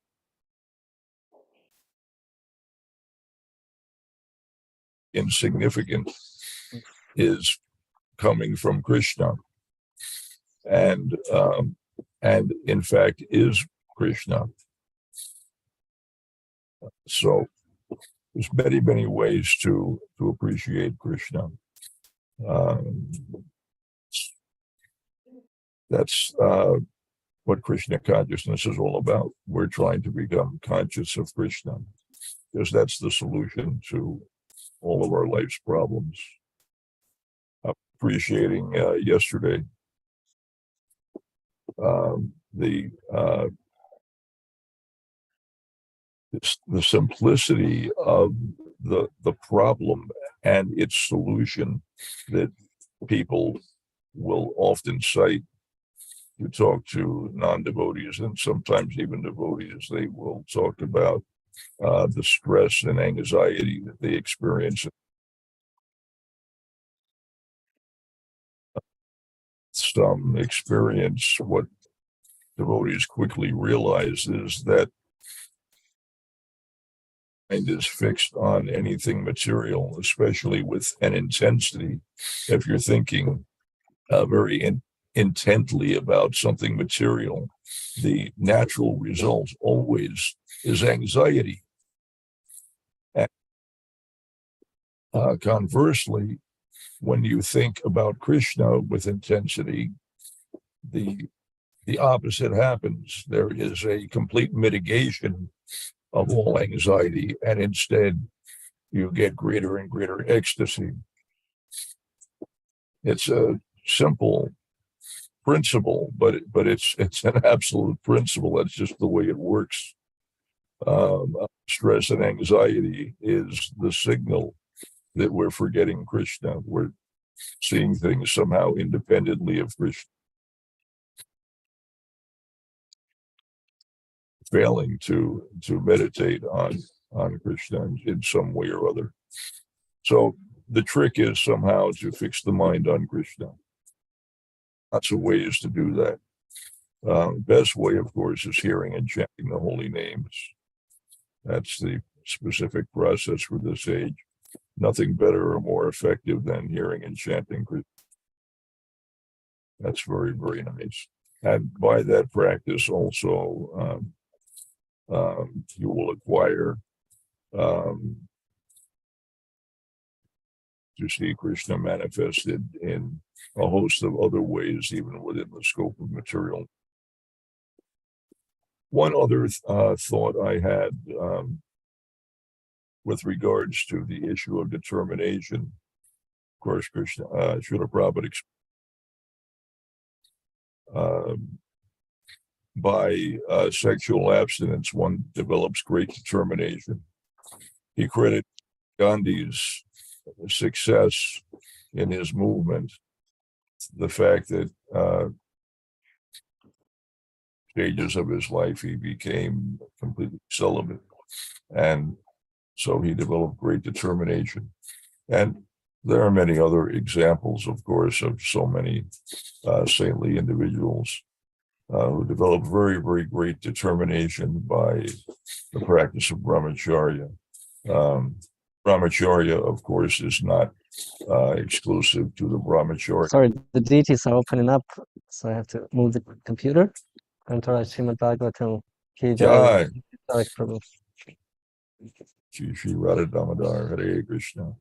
insignificant, is coming from Krishna, and in fact is Krishna. So there's many ways to appreciate Krishna. That's what Krishna consciousness is all about. We're trying to become conscious of Krishna, because that's the solution to all of our life's problems. Appreciating yesterday the the simplicity of the problem and its solution that people will often cite. You talk to non-devotees and sometimes even devotees, they will talk about the stress and anxiety that they experience. Some experience, what devotees quickly realize is that mind is fixed on anything material, especially with an intensity. If you're thinking very intently about something material, the natural result always is anxiety. And conversely, when you think about Krishna with intensity, the opposite happens. There is a complete mitigation of all anxiety, and instead you get greater and greater ecstasy. It's a simple principle, but it's an absolute principle. That's just the way it works. Stress and anxiety is the signal that we're forgetting Krishna. We're seeing things somehow independently of Krishna, failing to meditate on Krishna in some way or other. So the trick is somehow to fix the mind on Krishna. Lots of ways to do that. Best way, of course, is hearing and chanting the holy names. That's the specific process for this age. Nothing better or more effective than hearing and chanting Krishna. That's very, very nice. And by that practice also, you will acquire to see Krishna manifested in a host of other ways, even within the scope of material. One other thought I had with regards to the issue of determination, of course, Krishna, Srila Prabhupada by sexual abstinence, one develops great determination. He credited Gandhi's success in his movement, the fact that stages of his life he became completely celibate, and so he developed great determination. And there are many other examples, of course, of so many saintly individuals who develop very, very great determination by the practice of brahmacharya. Brahmacharya, of course, is not exclusive to the brahmacharya. Sorry, the deities are opening up, so I have to move the computer. Antara Srimad Bhagavatam Ki Jai. Jai. Prabhu. Shri Radha Damodar, Hare Krishna.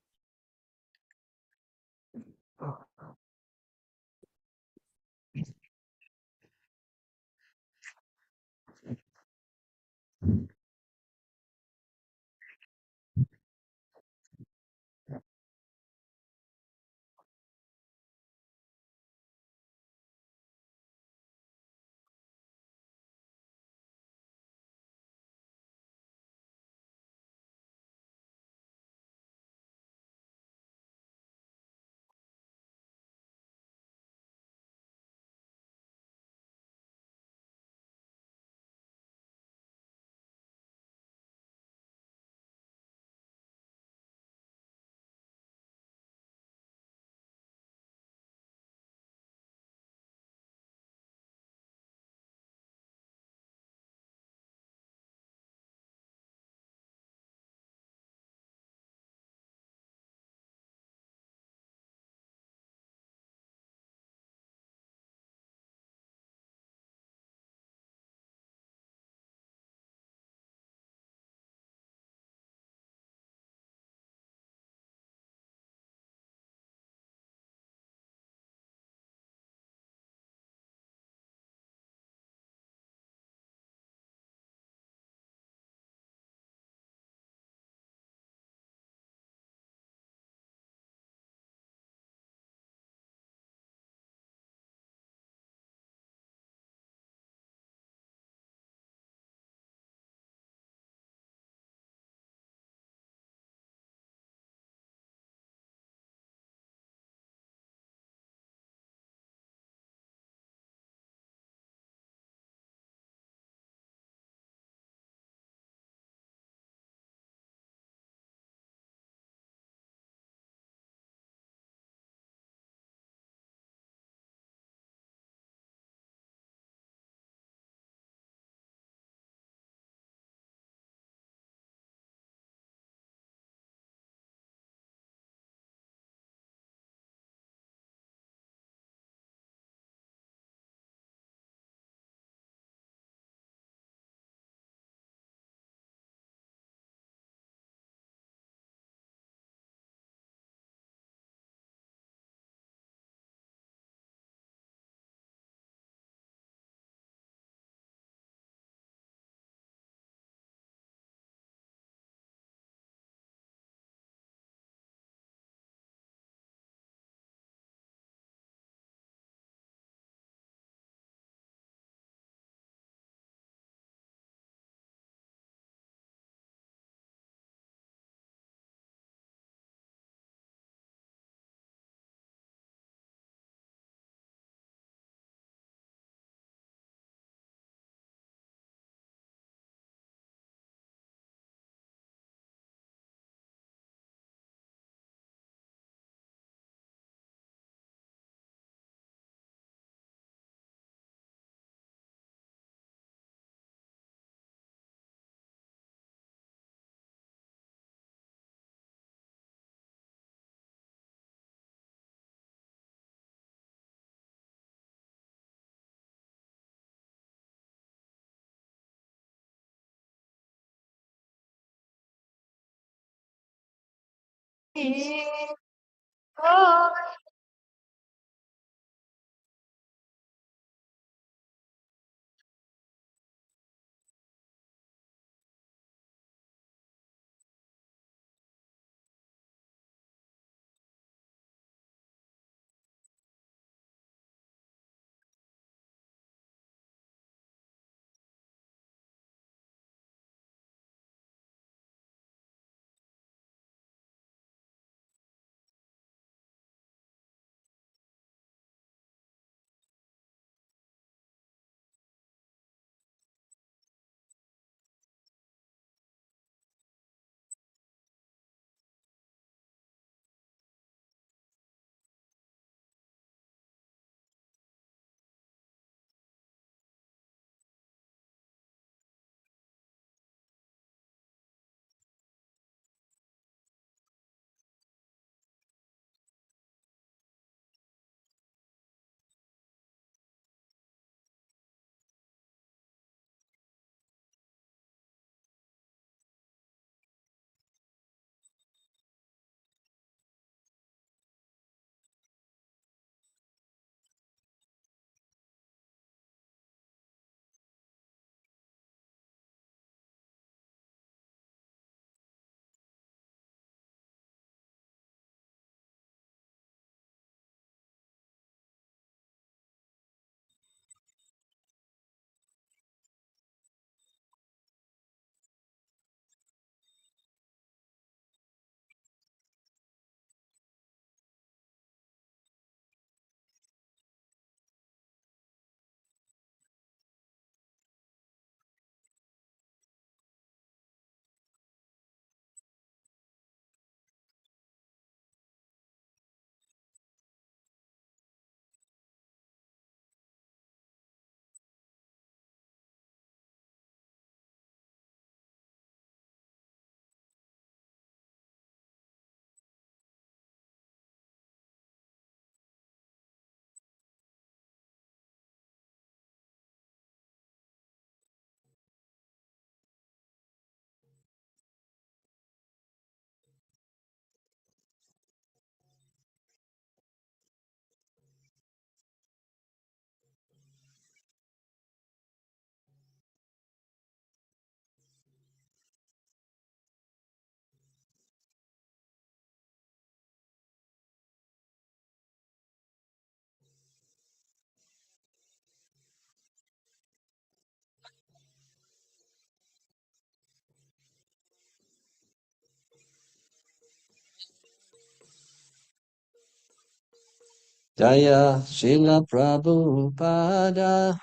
Jaya Srila Prabhupada.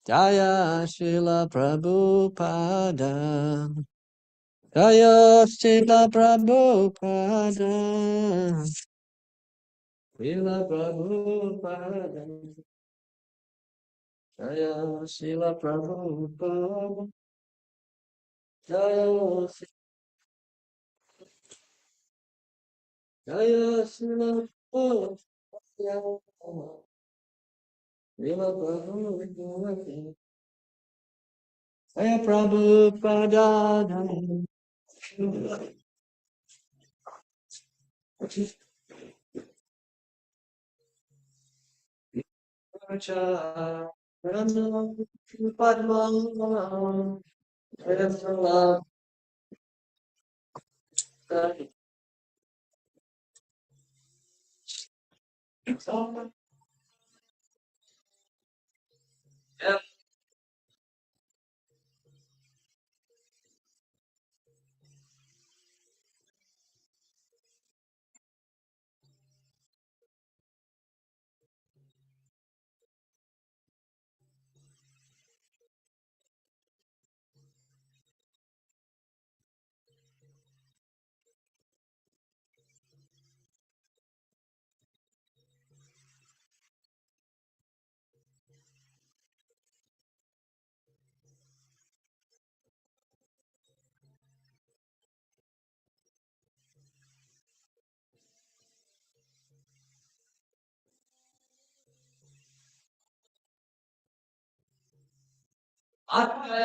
Jaya Srila Prabhupada. Jaya Srila Prabhupada. Srila Prabhupada. Jaya Srila Prabhupada. Jaya Jaya Srila Prabhupada. Srila Prabhupada. Jaya Prabhupada. Padma.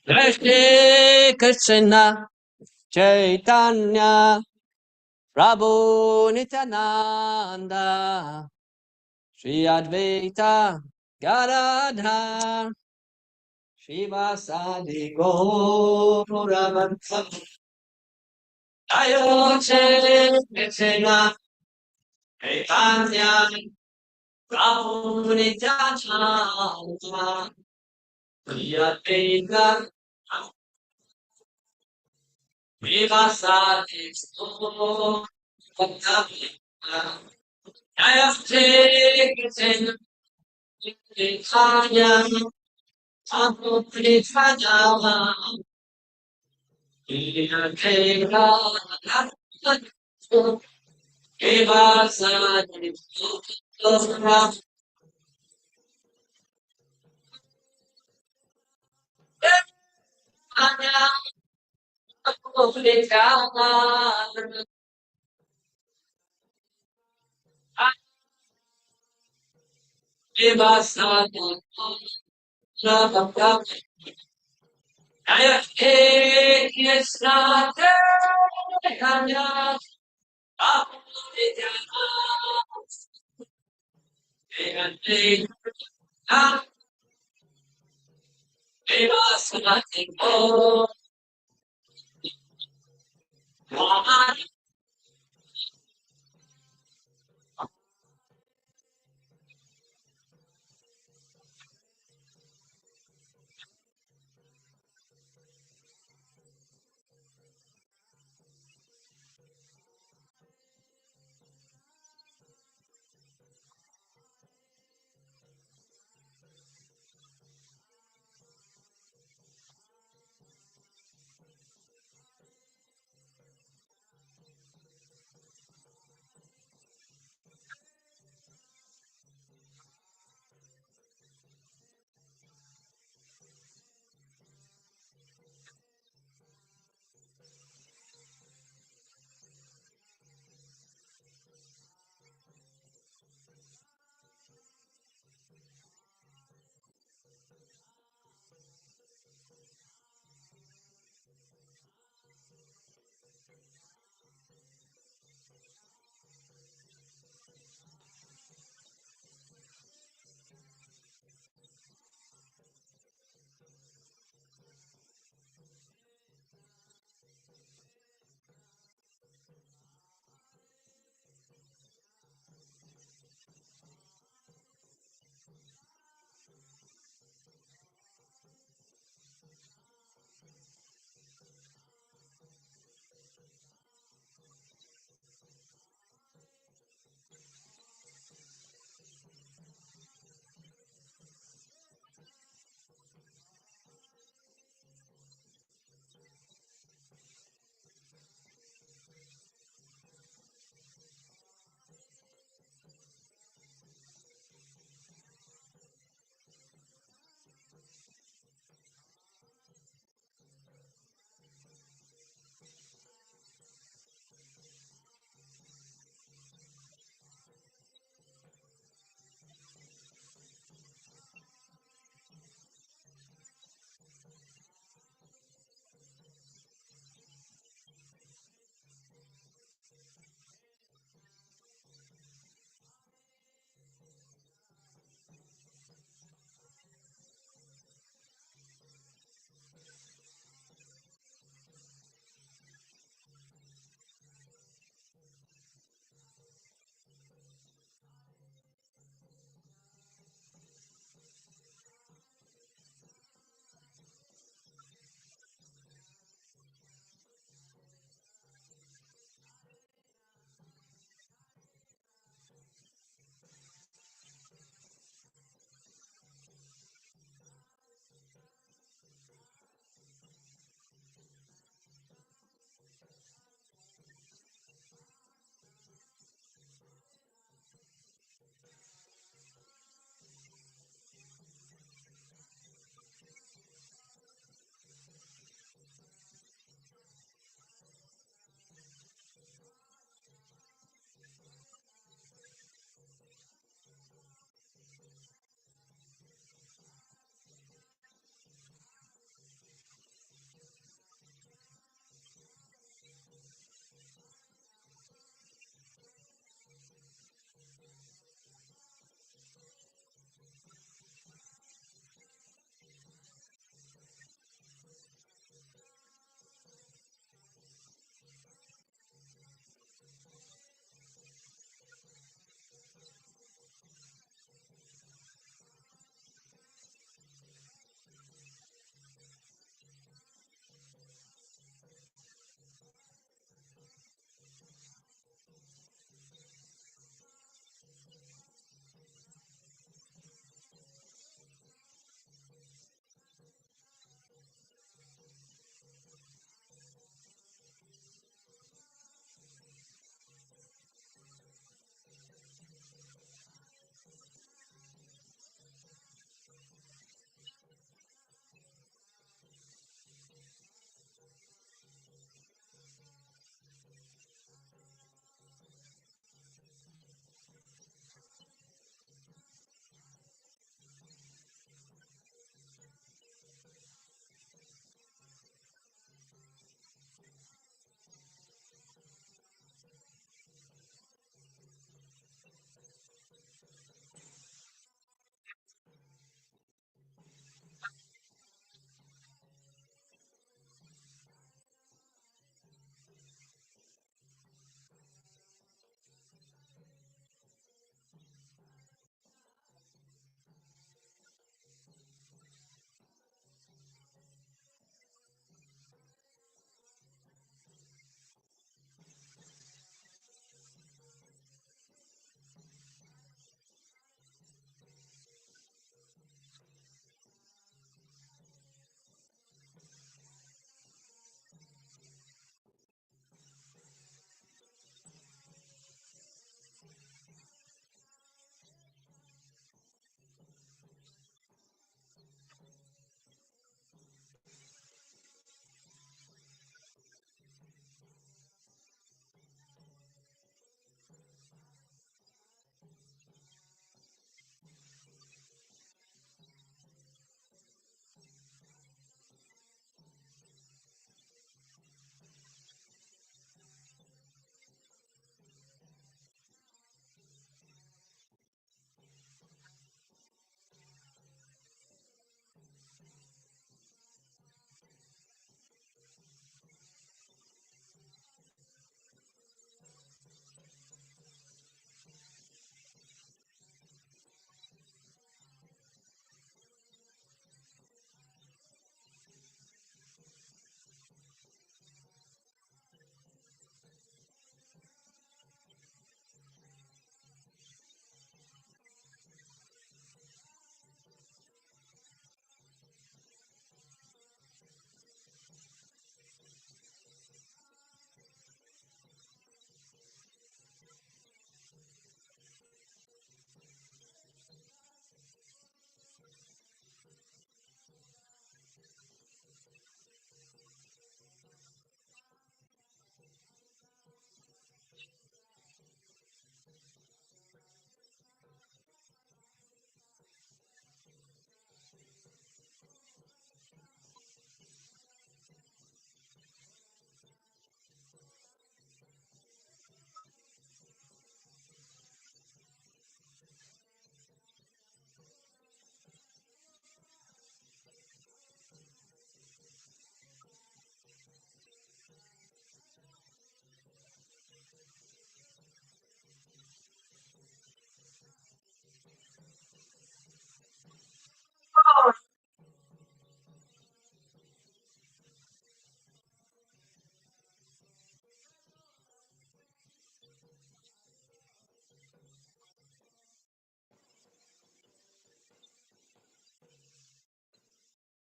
Krishna Krishna Chaitanya Prabhu Nityananda Shri Advaita Gadadhar Shivasadi Gauravantam Ayoche Krishna Chaitanya Prabhu Nityananda Shri Advaita Shivasadi Gauravantam Ayoche Krishna Chaitanya Prabhu Nityananda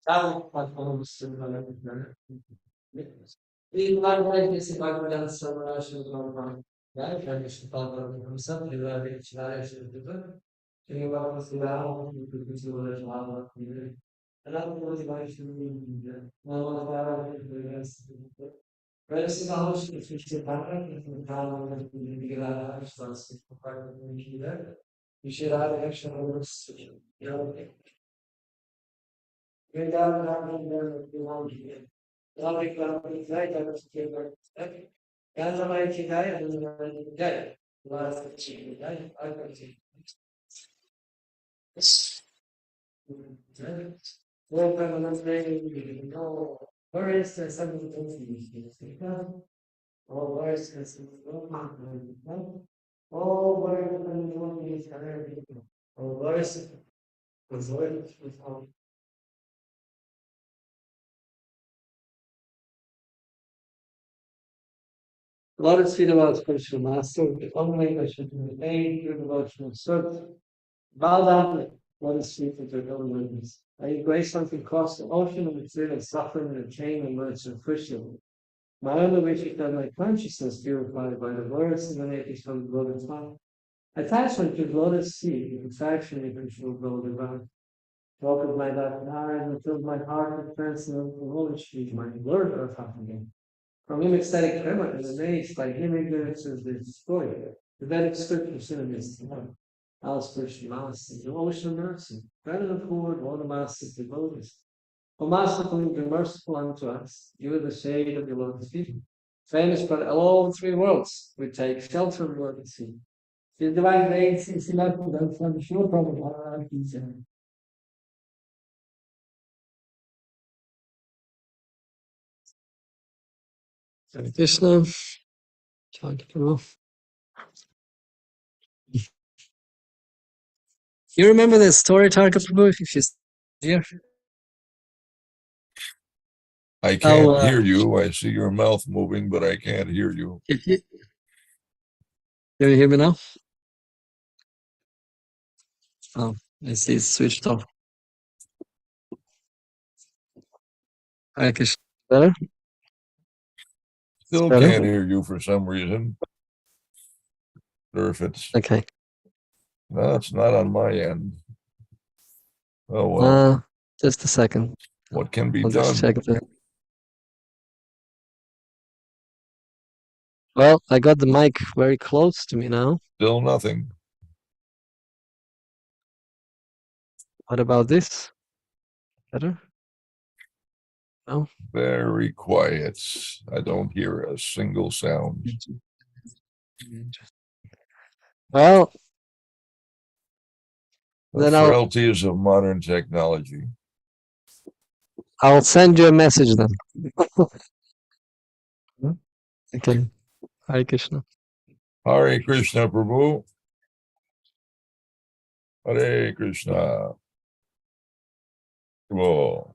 Ciao, il Bhagavatam che si Bhagavatam sarva shubham. Dai, perché si parla di un sacco di vari vari shubham. Che va a studiare, che si vuole fare. Allora, come si va a studiare? Ma va a fare questo. Questo è un che si parla che parla di migrare a stanza, di fare un giro, di girare a stanza. Where is the seventh Oh, where is this? Oh, where is the Oh, where is it? A lot of speed about spiritual master, the only I should be made through devotional search. Bow down, let us speak with your own witness. Are you grace something across the ocean of fear and suffering and chain and mercy and Christian? My only wish is that my consciousness purified by the words and emanating from the Lord's mouth. Attachment to the Lotus sea, attraction even to the divine. Talk of my dark eyes and filled my heart with transcendental knowledge, my Lord earth again. From him ecstatic tremor and amazed by him ignorance is destroyed. The Vedic scripture synonyms to one. Our spiritual master, the ocean of mercy, better than forward, all the masters devotees. O merciful, be merciful unto us. You are the shade of your lotus feet. Famous but all three worlds, we take shelter of your feet. The divine grace is enough for them from sure problem. Hare Krishna. Thank you. You remember the story, Tarka Prabhu, if you're here? I can't hear you. I see your mouth moving, but I can't hear you. If you, can you hear me now? Oh, I see it's switched off. Hare Krishna. Better? Still Better? can't hear you for some reason. Or if it's Okay. no, it's not on my end. Oh well. Just a second. What can be I'll just done? check that. Well, I got the mic very close to me now. Still nothing. What about this? Better? No? Very quiet. I don't hear a single sound. Well, The then frailties of modern technology. I'll send you a message then. Okay. Hare Krishna. Hare Krishna Prabhu. Hare Krishna. Whoa.